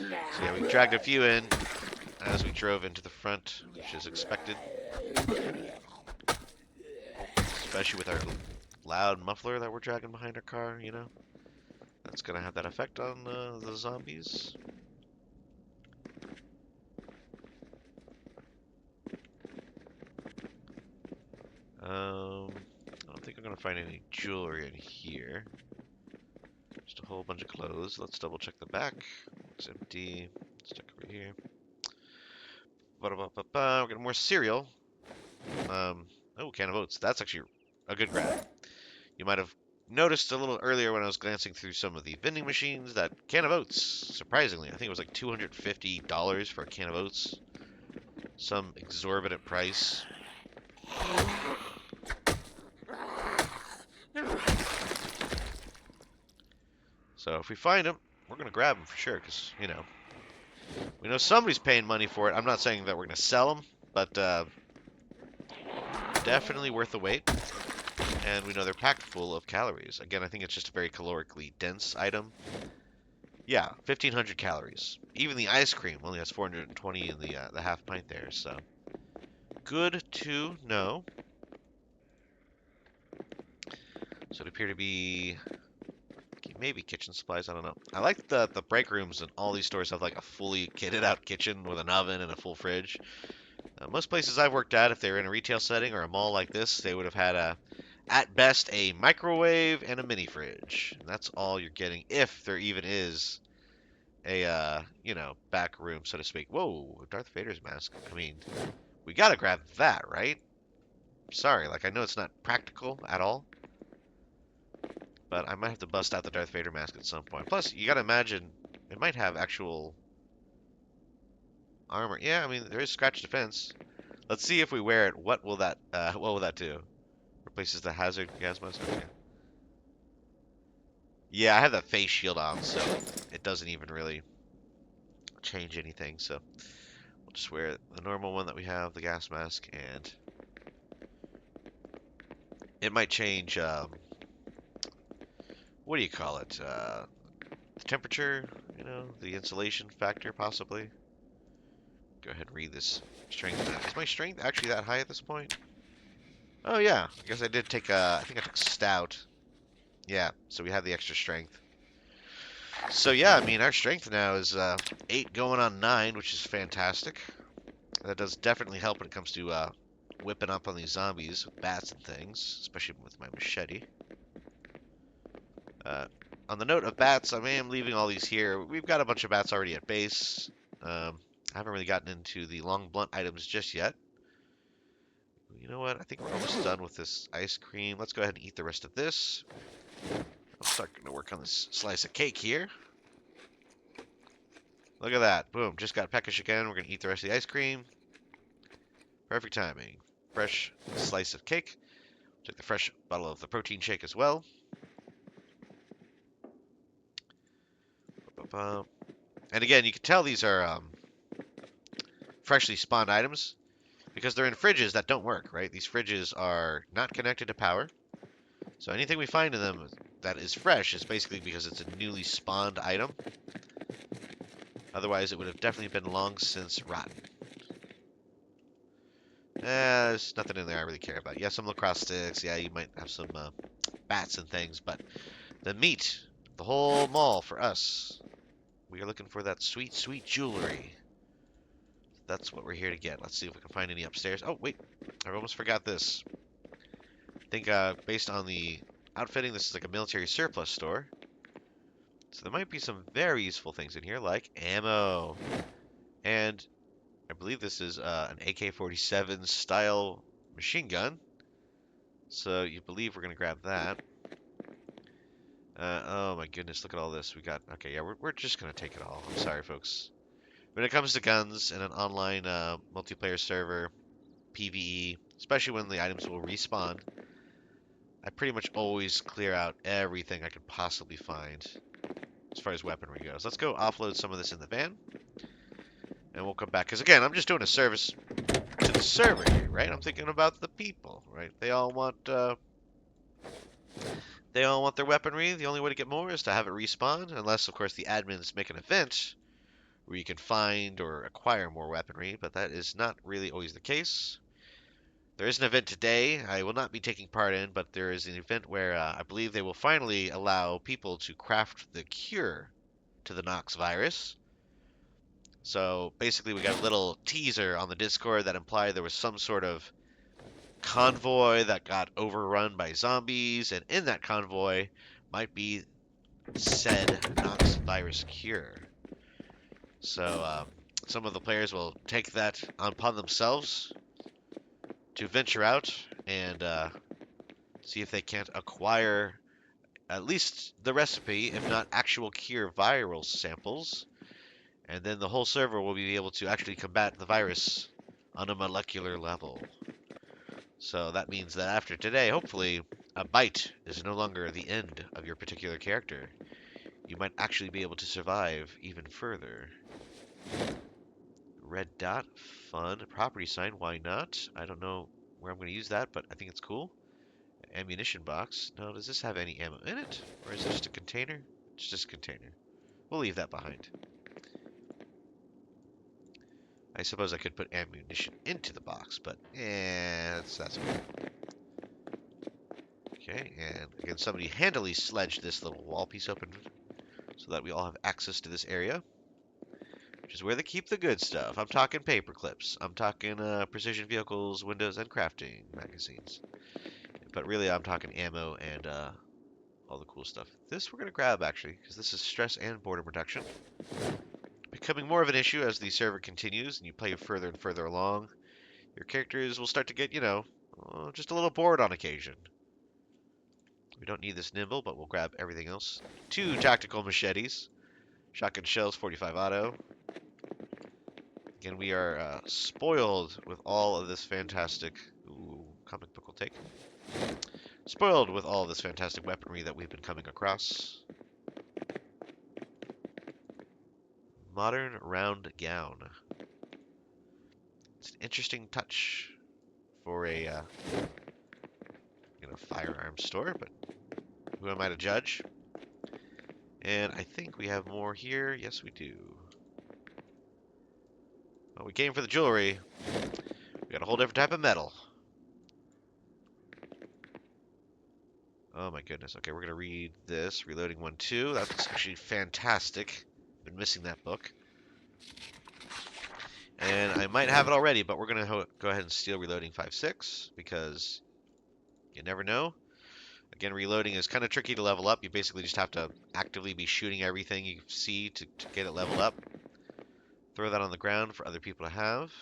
S1: So yeah, we dragged a few in as we drove into the front, which is expected. Especially with our loud muffler that we're dragging behind our car, you know. That's going to have that effect on the zombies. I don't think I'm going to find any jewelry in here. Just a whole bunch of clothes. Let's double check the back. It's empty. Let's check over here. We're getting more cereal. Oh, can of oats. That's actually a good grab. You might have noticed a little earlier when I was glancing through some of the vending machines that can of oats, surprisingly, I think it was like $250 for a can of oats. Some exorbitant price. So if we find them, we're going to grab them for sure, because, you know, we know somebody's paying money for it. I'm not saying that we're going to sell them, but definitely worth the wait. And we know they're packed full of calories. Again, I think it's just a very calorically dense item. Yeah, 1,500 calories. Even the ice cream only has 420 in the half pint there, so good to know. So it appear to be maybe kitchen supplies. I don't know. I like the break rooms in all these stores have like a fully kitted out kitchen with an oven and a full fridge. Most places I've worked at, if they were in a retail setting or a mall like this, they would have had at best a microwave and a mini fridge. And that's all you're getting, if there even is a you know, back room, so to speak. Whoa, Darth Vader's mask. I mean, we gotta grab that, right? Sorry, like I know it's not practical at all, but I might have to bust out the Darth Vader mask at some point. Plus, you gotta imagine it might have actual Armor. Yeah, I mean, there is scratch defense. Let's see if we wear it. What will that do? Replaces the hazard gas mask. Okay. Yeah, I have that face shield on, so it doesn't even really change anything. So we'll just wear the normal one that we have, the gas mask, and it might change. What do you call it? The temperature, the insulation factor, possibly. Go ahead and read this strength. Is my strength actually that high at this point? Oh yeah, I guess I did take. I think I took stout. Yeah, so we have the extra strength. So yeah, I mean our strength now is 8 going on 9, which is fantastic. That does definitely help when it comes to whipping up on these zombies with bats and things, especially with my machete. Uh, on the note of bats, I am leaving all these here. We've got a bunch of bats already at base. I haven't really gotten into the long blunt items just yet. You know what? I think we're almost done with this ice cream. Let's go ahead and eat the rest of this. I'll start going to work on this slice of cake here. Look at that. Boom. Just got peckish again. We're going to eat the rest of the ice cream. Perfect timing. Fresh slice of cake. Take the fresh bottle of the protein shake as well. And again, you can tell these are freshly spawned items because they're in fridges that don't work, right? These fridges are not connected to power. So anything we find in them that is fresh is basically because it's a newly spawned item. Otherwise, it would have definitely been long since rotten. There's nothing in there I really care about. Yeah, some lacrosse sticks. Yeah, you might have some bats and things, but the meat, the whole mall for us. We are looking for that sweet, sweet jewelry. That's what we're here to get. Let's see if we can find any upstairs. Oh, wait. I almost forgot this. I think based on the outfitting, this is like a military surplus store. So there might be some very useful things in here, like ammo. And I believe this is an AK-47 style machine gun. So you believe we're going to grab that. Oh my goodness, look at all this. We got, okay, yeah, we're just going to take it all. I'm sorry, folks. When it comes to guns in an online multiplayer server, PvE, especially when the items will respawn, I pretty much always clear out everything I could possibly find as far as weaponry goes. Let's go offload some of this in the van, and we'll come back. Because again, I'm just doing a service to the server here, right? I'm thinking about the people, right? They all want their weaponry. The only way to get more is to have it respawn, unless, of course, the admins make an event where you can find or acquire more weaponry, but that is not really always the case. There is an event today I will not be taking part in, but there is an event where I believe they will finally allow people to craft the cure to the Knox virus. So basically we got a little teaser on the Discord that implied there was some sort of convoy that got overrun by zombies, and in that convoy might be said Knox virus cure. So some of the players will take that upon themselves to venture out and see if they can't acquire at least the recipe, if not actual cure viral samples. And then the whole server will be able to actually combat the virus on a molecular level. So that means that after today, hopefully, a bite is no longer the end of your particular character. You might actually be able to survive even further. Red dot, fun. Property sign, why not? I don't know where I'm going to use that, but I think it's cool. Ammunition box. No, does this have any ammo in it? Or is it just a container? It's just a container. We'll leave that behind. I suppose I could put ammunition into the box, but that's okay. Okay, and again, somebody handily sledged this little wall piece open so that we all have access to this area, which is where they keep the good stuff. I'm talking paper clips. I'm talking precision vehicles, windows, and crafting magazines. But really, I'm talking ammo and all the cool stuff. This we're going to grab, actually, because this is stress and boredom reduction. Becoming more of an issue as the server continues and you play further and further along. Your characters will start to get, just a little bored on occasion. We don't need this nimble, but we'll grab everything else. 2 tactical machetes. Shotgun shells, 45 auto. Again, we are spoiled with all of this fantastic... Ooh, comic book will take. Spoiled with all of this fantastic weaponry that we've been coming across. Modern round gown. It's an interesting touch for a firearms store, but who am I to judge? And I think we have more here. Yes, we do. Well, we came for the jewelry. We got a whole different type of metal. Oh my goodness. Okay, we're gonna read this. Reloading 1-2. That's actually fantastic. Been missing that book. And I might have it already, but we're gonna go ahead and steal Reloading 5-6 because you never know. Again, reloading is kind of tricky to level up. You basically just have to actively be shooting everything you see to get it leveled up. Throw that on the ground for other people to have.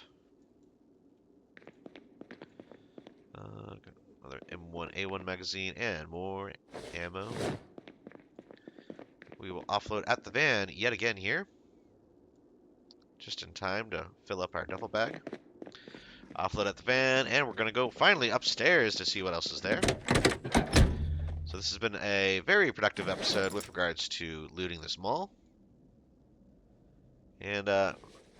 S1: Another M1A1 magazine and more ammo. We will offload at the van yet again here. Just in time to fill up our duffel bag. Offload at the van, and we're going to go finally upstairs to see what else is there. So this has been a very productive episode with regards to looting this mall. And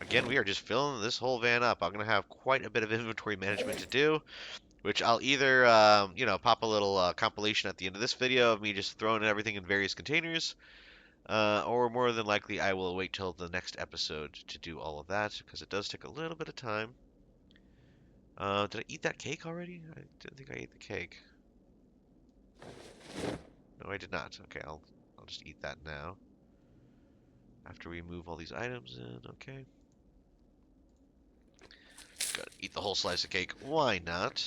S1: again, we are just filling this whole van up. I'm going to have quite a bit of inventory management to do, which I'll either, pop a little compilation at the end of this video of me just throwing everything in various containers, or more than likely I will wait till the next episode to do all of that, because it does take a little bit of time. Did I eat that cake already? I didn't think I ate the cake. No, I did not. Okay, I'll just eat that now. After we move all these items in, okay. Gotta eat the whole slice of cake. Why not?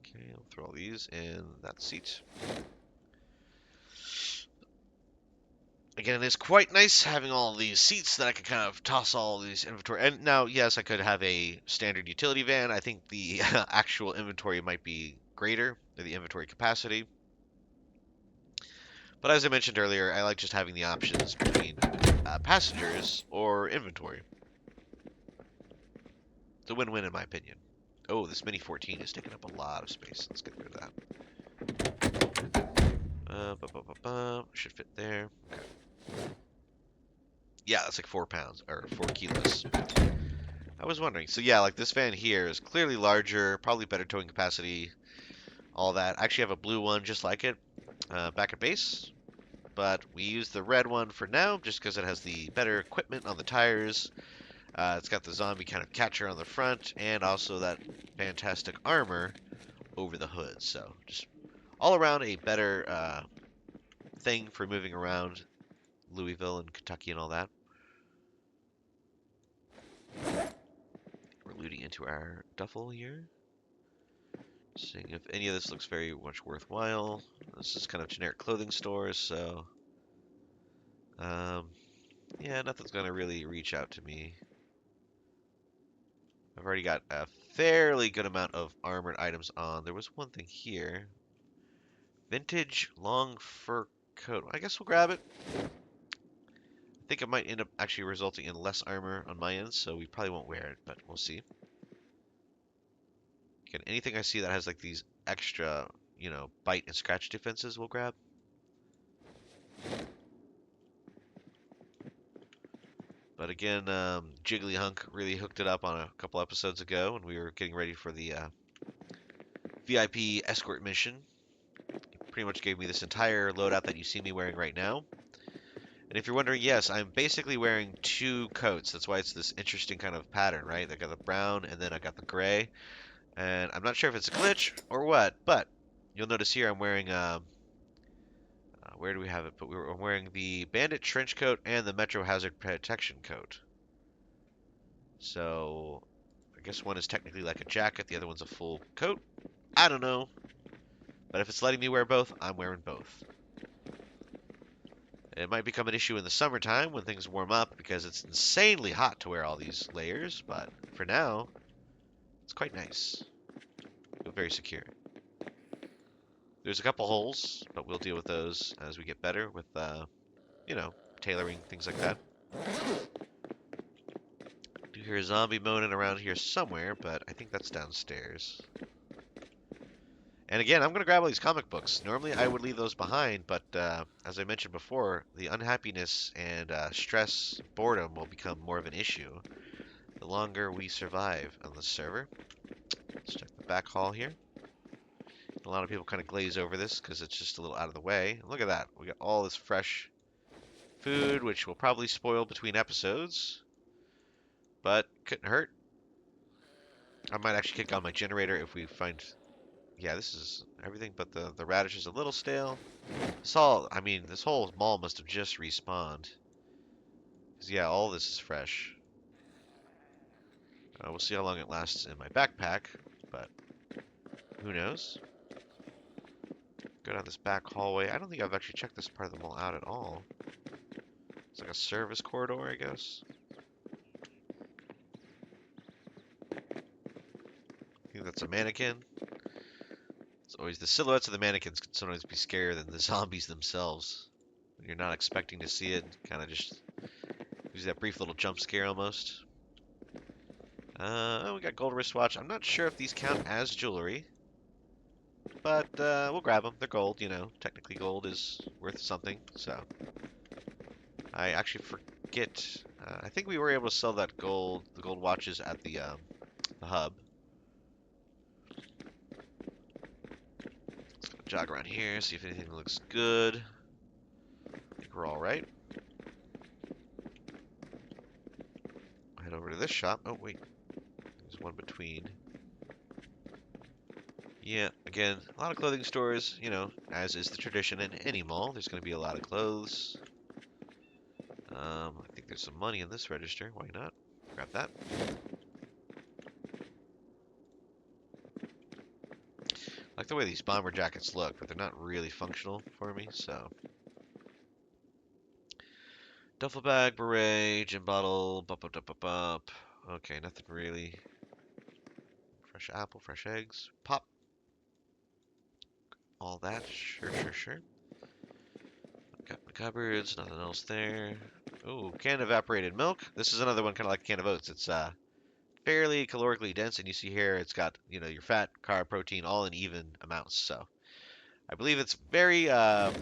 S1: Okay, I'll throw all these in that seat. Again, it is quite nice having all these seats that I can kind of toss all these inventory. And now, yes, I could have a standard utility van. I think the actual inventory might be greater, the inventory capacity. But as I mentioned earlier, I like just having the options between passengers or inventory. It's a win-win in my opinion. Oh, this Mini 14 is taking up a lot of space. Let's get rid of that. Should fit there. Okay. Yeah, that's like 4 pounds, or 4 kilos. I was wondering. So yeah, like this van here is clearly larger, probably better towing capacity, all that. I actually have a blue one just like it, back at base. But we use the red one for now, just because it has the better equipment on the tires. It's got the zombie kind of catcher on the front, and also that fantastic armor over the hood. So just all around a better thing for moving around Louisville and Kentucky and all that. We're looting into our duffel here. Seeing if any of this looks very much worthwhile. This is kind of generic clothing stores, so yeah, nothing's gonna really reach out to me. I've already got a fairly good amount of armored items on. There was one thing here. Vintage long fur coat. I guess we'll grab it. I think it might end up actually resulting in less armor on my end, so we probably won't wear it, but we'll see. Again, anything I see that has like these extra, bite and scratch defenses, we'll grab. But again, Jiggly Hunk really hooked it up on a couple episodes ago when we were getting ready for the VIP escort mission. He pretty much gave me this entire loadout that you see me wearing right now. And if you're wondering, yes, I'm basically wearing 2 coats. That's why it's this interesting kind of pattern, right? I got the brown and then I got the gray. And I'm not sure if it's a glitch or what, but you'll notice here I'm wearing, where do we have it? But I'm wearing the Bandit trench coat and the Metro Hazard protection coat. So I guess one is technically like a jacket, the other one's a full coat. I don't know. But if it's letting me wear both, I'm wearing both. It might become an issue in the summertime when things warm up because it's insanely hot to wear all these layers, but for now, it's quite nice. Feel very secure. There's a couple holes, but we'll deal with those as we get better with, tailoring, things like that. Do hear a zombie moaning around here somewhere, but I think that's downstairs. And again, I'm going to grab all these comic books. Normally I would leave those behind, but as I mentioned before, the unhappiness and stress, boredom will become more of an issue the longer we survive on the server. Let's check the back hall here. A lot of people kind of glaze over this because it's just a little out of the way. Look at that. We got all this fresh food, which will probably spoil between episodes, but couldn't hurt. I might actually kick on my generator if we find... Yeah, this is everything but the radish is a little stale. I mean, this whole mall must have just respawned. Because, yeah, all this is fresh. We'll see how long it lasts in my backpack, but who knows? Go down this back hallway. I don't think I've actually checked this part of the mall out at all. It's like a service corridor, I guess. I think that's a mannequin. It's always the silhouettes of the mannequins can sometimes be scarier than the zombies themselves. When you're not expecting to see it, kind of just gives you that brief little jump scare almost. Oh, we got gold wristwatch. I'm not sure if these count as jewelry, but we'll grab them. They're gold, you know. Technically, gold is worth something. So I actually forget. I think we were able to sell that the gold watches at the hub. Jog around here, see if anything looks good. I think we're all right. Head over to this shop. Oh, wait. There's one between. Yeah, again, a lot of clothing stores, you know, as is the tradition in any mall. There's going to be a lot of clothes. I think there's some money in this register. Why not? Grab that. I like the way these bomber jackets look, but they're not really functional for me, so. Duffel bag, beret, gin bottle, bup. Okay, nothing really. Fresh apple, fresh eggs, pop. All that, sure. Got the cupboards, nothing else there. Ooh, canned evaporated milk. This is another one kind of like a can of oats. It's fairly calorically dense, and you see here it's got, you know, your fat, carb, protein, all in even amounts. So I believe it's very, I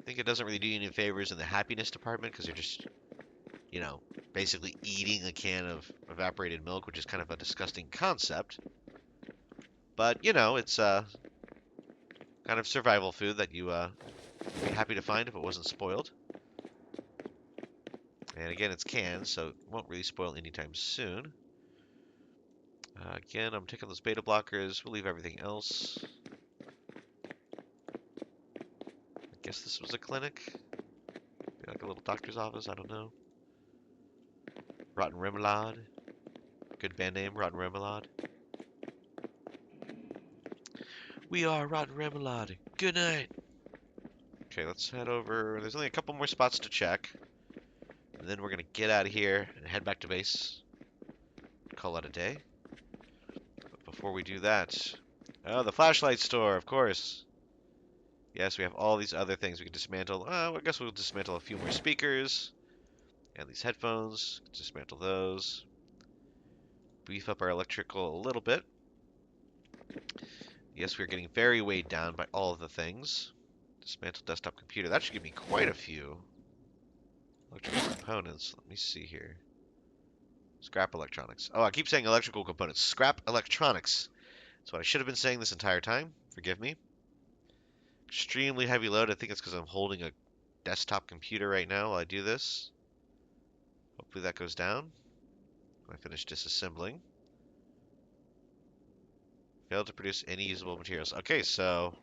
S1: think it doesn't really do you any favors in the happiness department because you're just, you know, basically eating a can of evaporated milk, which is kind of a disgusting concept. But, you know, it's kind of survival food that you would be happy to find if it wasn't spoiled. And again, it's canned, so it won't really spoil anytime soon. Again, I'm taking those beta blockers. We'll leave everything else. I guess this was a clinic. Maybe like a little doctor's office, I don't know. Rotten Remoulade. Good band name, Rotten Remoulade. We are Rotten Remoulade. Good night. Okay, let's head over. There's only a couple more spots to check. And then we're going to get out of here and head back to base. Call it a day. But before we do that... Oh, the flashlight store, of course. Yes, we have all these other things we can dismantle. I guess we'll dismantle a few more speakers. And these headphones. Dismantle those. Beef up our electrical a little bit. Yes, we're getting very weighed down by all of the things. Dismantle desktop computer. That should give me quite a few electrical components. Let me see here. Scrap electronics. Oh, I keep saying electrical components. Scrap electronics. That's what I should have been saying this entire time. Forgive me. Extremely heavy load. I think it's because I'm holding a desktop computer right now while I do this. Hopefully that goes down. I finish disassembling. Failed to produce any usable materials. Okay, so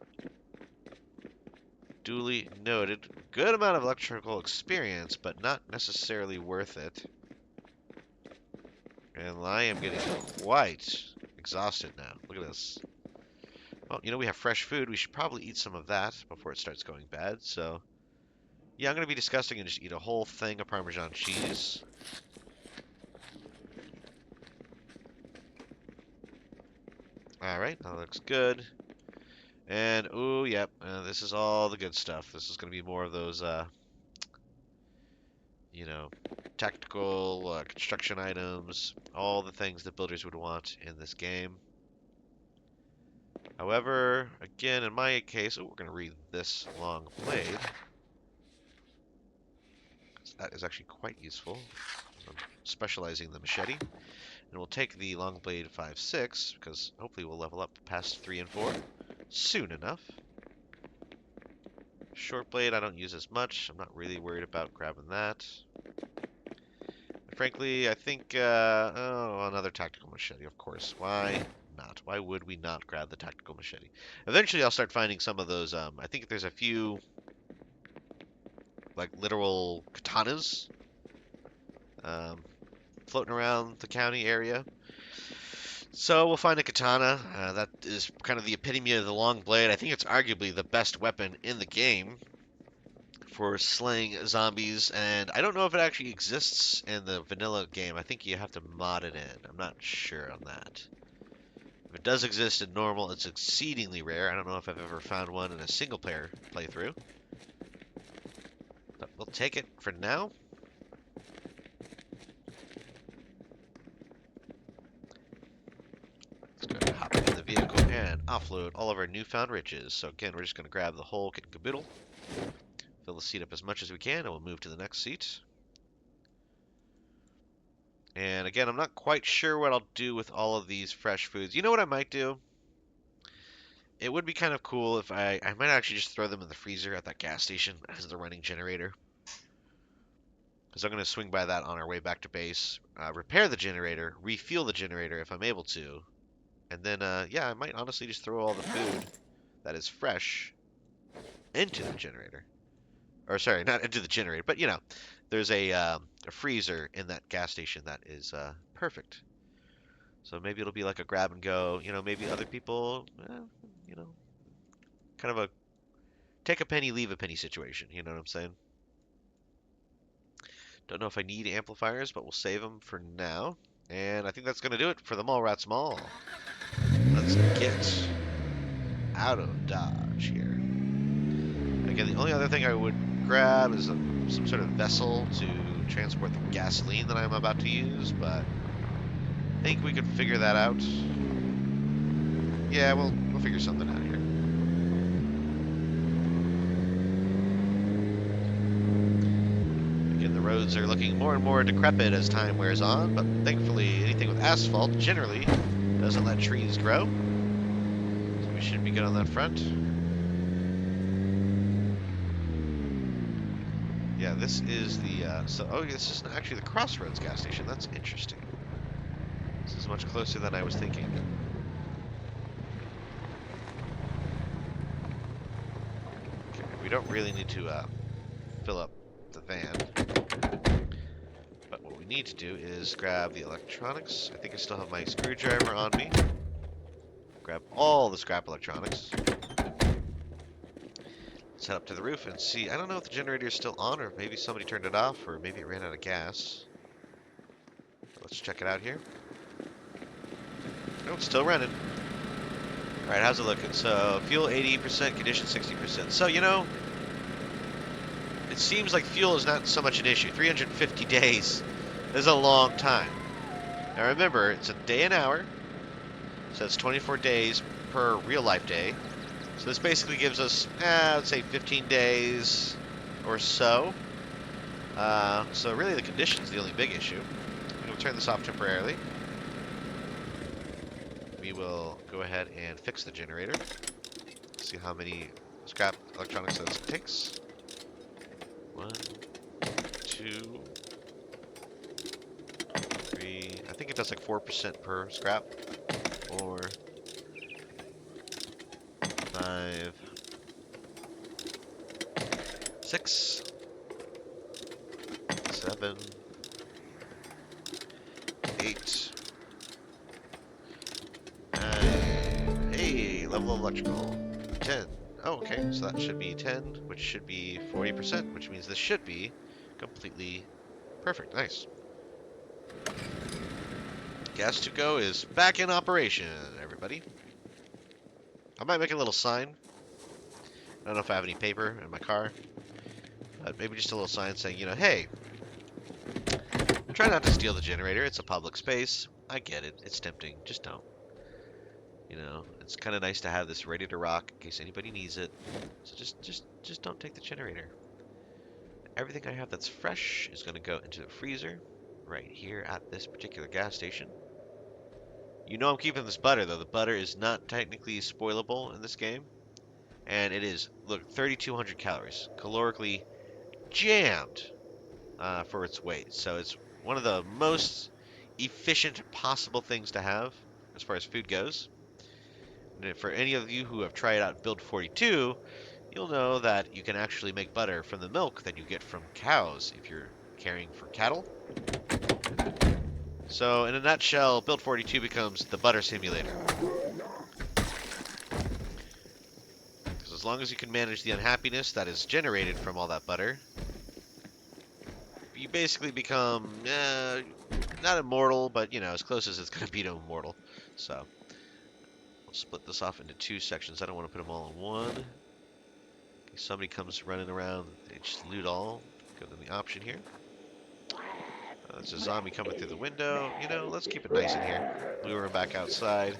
S1: duly noted. Good amount of electrical experience, but not necessarily worth it. And I am getting quite exhausted now. Look at this. Well, you know, we have fresh food. We should probably eat some of that before it starts going bad. So, yeah, I'm going to be disgusting and just eat a whole thing of Parmesan cheese. Alright, that looks good. And, ooh, yep, this is all the good stuff. This is going to be more of those tactical construction items, all the things that builders would want in this game. However, again, in my case, we're going to read this long blade. That is actually quite useful. I'm specializing the machete. And we'll take the long blade 5.6, because hopefully we'll level up past 3 and 4 soon enough. Short blade I don't use as much. I'm not really worried about grabbing that. Frankly, I think, oh, another tactical machete, of course. Why not? Why would we not grab the tactical machete? Eventually, I'll start finding some of those, I think there's a few, like, literal katanas, floating around the county area. So we'll find a katana. That is kind of the epitome of the long blade. I think it's arguably the best weapon in the game for slaying zombies, and I don't know if it actually exists in the vanilla game. I think you have to mod it in. I'm not sure on that. If it does exist in normal, it's exceedingly rare. I don't know if I've ever found one in a single player playthrough. But we'll take it for now. Let's go ahead and hop in the vehicle and offload all of our newfound riches. So again, we're just going to grab the whole kit and caboodle. Fill the seat up as much as we can, and we'll move to the next seat. And again, I'm not quite sure what I'll do with all of these fresh foods. You know what I might do? It would be kind of cool if I might actually just throw them in the freezer at that gas station as the running generator. Because I'm going to swing by that on our way back to base, repair the generator, refuel the generator if I'm able to. And then, yeah, I might honestly just throw all the food that is fresh into the generator. Or sorry, not into the generator, but you know, there's a freezer in that gas station that is perfect. So maybe it'll be like a grab and go. You know, maybe other people, you know, kind of a take a penny, leave a penny situation. You know what I'm saying? Don't know if I need amplifiers, but we'll save them for now. And I think that's going to do it for the Mallrats Mall. Let's get out of Dodge here. Again, the only other thing I would grab is some sort of vessel to transport the gasoline that I'm about to use, but I think we could figure that out. Yeah, we'll figure something out here. Again, the roads are looking more and more decrepit as time wears on, but thankfully anything with asphalt generally doesn't let trees grow. So we should be good on that front. Yeah, this is the, this is actually the Crossroads gas station. That's interesting. This is much closer than I was thinking. Okay, we don't really need to fill up the van. But what we need to do is grab the electronics. I think I still have my screwdriver on me. Grab all the scrap electronics. Let's head up to the roof and see. I don't know if the generator is still on, or maybe somebody turned it off, or maybe it ran out of gas. Let's check it out here. No, it's still running. Alright, how's it looking? So, fuel 80%, condition 60%. So, you know, it seems like fuel is not so much an issue. 350 days is a long time. Now remember, it's a day an hour, so it's 24 days per real-life day. So this basically gives us, let's say 15 days or so. So really the condition's the only big issue. I'm going to turn this off temporarily. We will go ahead and fix the generator. See how many scrap electronics this takes. 1, 2, 3. I think it does like 4% per scrap. 4, 5, 6, 7, 8, 9. Hey, level of electrical. 10. Oh, okay, so that should be 10, which should be 40%, which means this should be completely perfect. Nice. Gas to go is back in operation, everybody. I might make a little sign. I don't know if I have any paper in my car, but maybe just a little sign saying, you know, hey, Try not to steal the generator. It's a public space. I get it. It's tempting. Just don't. You know, it's kind of nice to have this ready to rock in case anybody needs it. So just don't take the generator. Everything I have that's fresh is going to go into the freezer right here at this particular gas station. You know I'm keeping this butter, though. The butter is not technically spoilable in this game. And it is, look, 3,200 calories. Calorically jammed for its weight. So it's one of the most efficient possible things to have as far as food goes. And for any of you who have tried out Build 42, you'll know that you can actually make butter from the milk that you get from cows if you're caring for cattle. So in a nutshell, Build 42 becomes the butter simulator. Because as long as you can manage the unhappiness that is generated from all that butter, you basically become, not immortal, but, you know, as close as it's going to be to immortal. So, we'll split this off into two sections. I don't want to put them all in one. If somebody comes running around, they just loot all. Go to the option here. There's a zombie coming through the window. You know, let's keep it nice in here. Lure him back outside.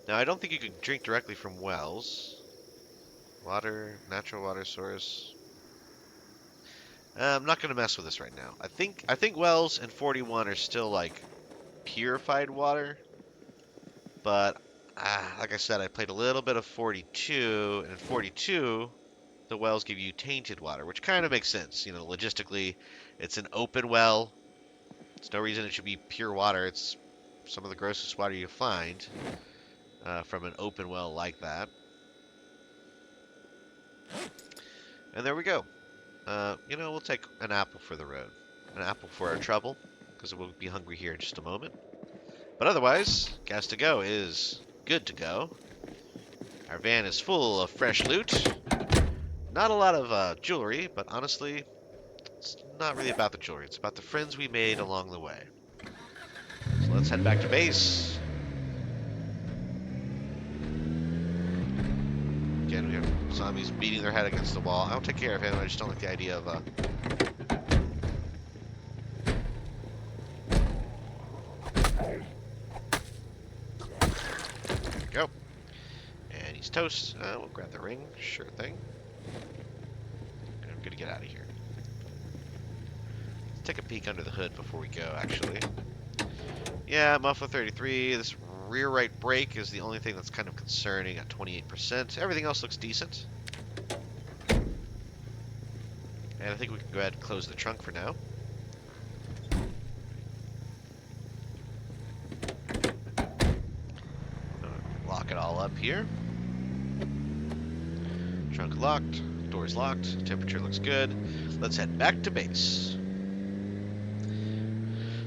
S1: Now, I don't think you can drink directly from wells. Water, natural water source. I'm not going to mess with this right now. I think wells in 41 are still, like, purified water. But, like I said, I played a little bit of 42, and in 42, the wells give you tainted water, which kind of makes sense. You know, logistically, it's an open well. There's no reason it should be pure water. It's some of the grossest water you find from an open well like that. And there we go. You know, we'll take an apple for the road. An apple for our trouble, because we'll be hungry here in just a moment. But otherwise, gas to go is good to go. Our van is full of fresh loot. Not a lot of jewelry, but honestly, it's not really about the jewelry. It's about the friends we made along the way. So let's head back to base. Again, we have zombies beating their head against the wall. I'll take care of him. I just don't like the idea of go. And he's toast. We'll grab the ring. Sure thing. And I'm gonna get out of here. Let's take a peek under the hood before we go, actually. Yeah, muffler 33. This rear right brake is the only thing that's kind of concerning at 28%. Everything else looks decent. And I think we can go ahead and close the trunk for now. Lock it all up here. Trunk locked, doors locked, temperature looks good. Let's head back to base.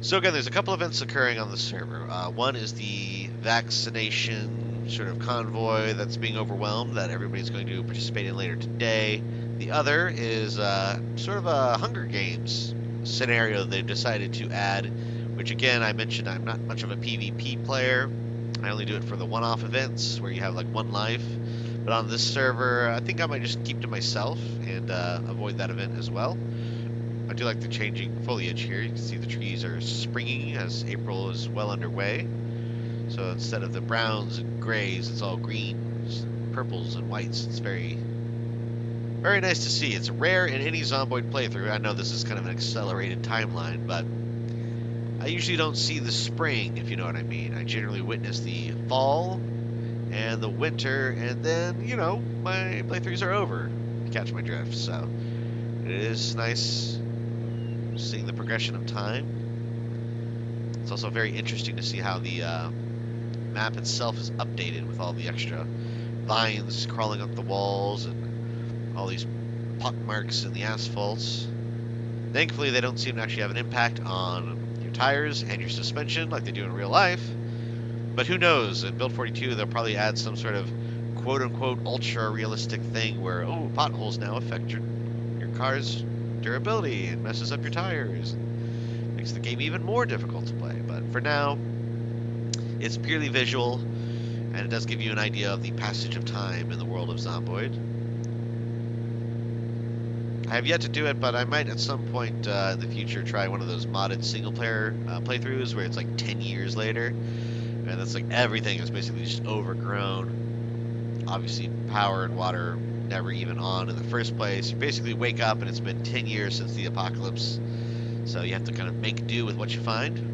S1: So again, there's a couple events occurring on the server. One is the vaccination sort of convoy that's being overwhelmed that everybody's going to participate in later today. The other is sort of a Hunger Games scenario they've decided to add, which again, I mentioned I'm not much of a PvP player. I only do it for the one-off events where you have like one life. But on this server, I think I might just keep to myself and avoid that event as well. I do like the changing foliage here. You can see the trees are springing as April is well underway. So instead of the browns and grays, it's all greens, purples, and whites. It's very, very nice to see. It's rare in any Zomboid playthrough. I know this is kind of an accelerated timeline, but I usually don't see the spring, if you know what I mean. I generally witness the fall and the winter, and then, you know, my playthroughs are over. You catch my drift, so it is nice seeing the progression of time. It's also very interesting to see how the map itself is updated with all the extra vines crawling up the walls and all these pock marks in the asphalts. Thankfully, they don't seem to actually have an impact on your tires and your suspension like they do in real life. But who knows? In Build 42, they'll probably add some sort of quote-unquote ultra-realistic thing where, oh, potholes now affect your car's durability and messes up your tires and makes the game even more difficult to play. But for now, it's purely visual, And it does give you an idea of the passage of time in the world of Zomboid. I have yet to do it, but I might at some point in the future try one of those modded single-player playthroughs where it's like 10 years later, and that's like everything is basically just overgrown. Obviously, power and water never even on in the first place. You basically wake up and it's been 10 years since the apocalypse, so you have to kind of make do with what you find.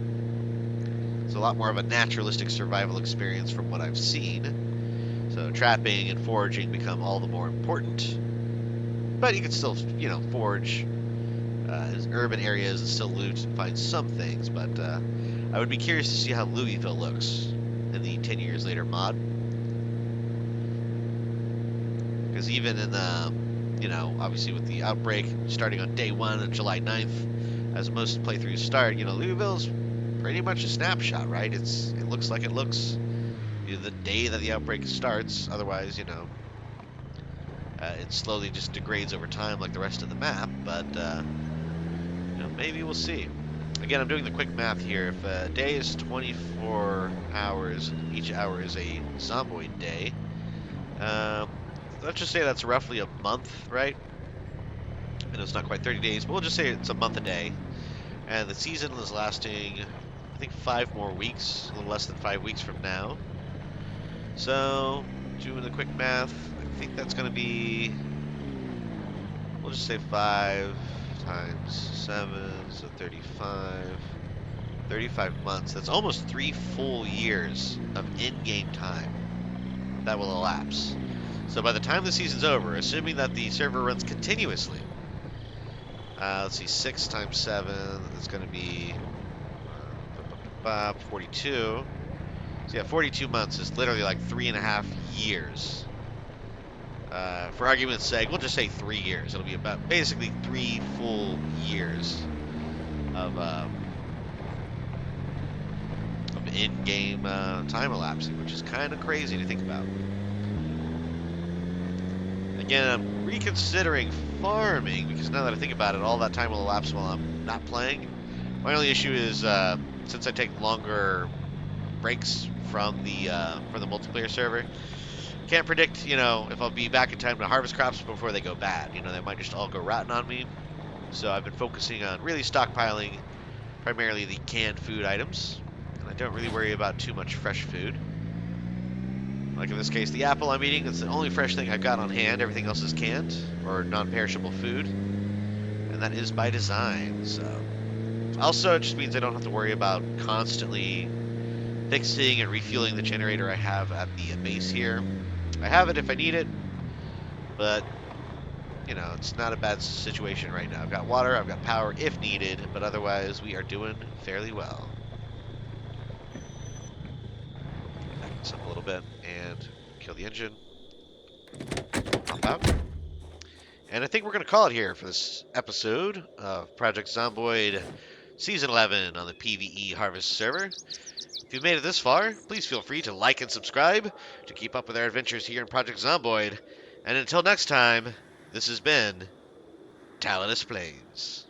S1: It's a lot more of a naturalistic survival experience from what I've seen. So trapping and foraging become all the more important. But you can still, forage urban areas and still loot and find some things. But I would be curious to see how Louisville looks in the 10 years later mod. Because even in the, obviously with the outbreak starting on day 1 of July 9th, as most playthroughs start, Louisville's pretty much a snapshot, right? It looks like it looks the day that the outbreak starts. Otherwise, it slowly just degrades over time like the rest of the map, but maybe we'll see. Again, I'm doing the quick math here. If a day is 24 hours, each hour is a zomboid day, let's just say that's roughly a month, right? I know it's not quite 30 days, but we'll just say it's a month a day. And the season is lasting, I think, 5 more weeks, a little less than 5 weeks from now. So, doing the quick math, I think that's going to be, we'll just say 5 times 7, so 35. 35 months. That's almost 3 full years of in-game time that will elapse. So by the time the season's over, assuming that the server runs continuously, let's see, 6 times 7, that's going to be 42. So yeah, 42 months is literally like 3.5 years. For argument's sake, we'll just say 3 years. It'll be about basically 3 full years of in-game time elapsing, which is kind of crazy to think about. Again, I'm reconsidering farming, because now that I think about it, all that time will elapse while I'm not playing. My only issue is, since I take longer breaks from the multiplayer server, can't predict, if I'll be back in time to harvest crops before they go bad. They might just all go rotten on me. So I've been focusing on really stockpiling primarily the canned food items. And I don't really worry about too much fresh food. Like in this case, the apple I'm eating, it's the only fresh thing I've got on hand. Everything else is canned or non-perishable food. And that is by design, so. Also, it just means I don't have to worry about constantly fixing and refueling the generator I have at the base here. I have it if I need it, but, it's not a bad situation right now. I've got water, I've got power if needed, but otherwise we are doing fairly well. Back this up a little bit and kill the engine. Hop out. And I think we're going to call it here for this episode of Project Zomboid Season 11 on the PvE Harvest server. If you've made it this far, please feel free to like and subscribe to keep up with our adventures here in Project Zomboid. And until next time, this has been Tallidus Plays.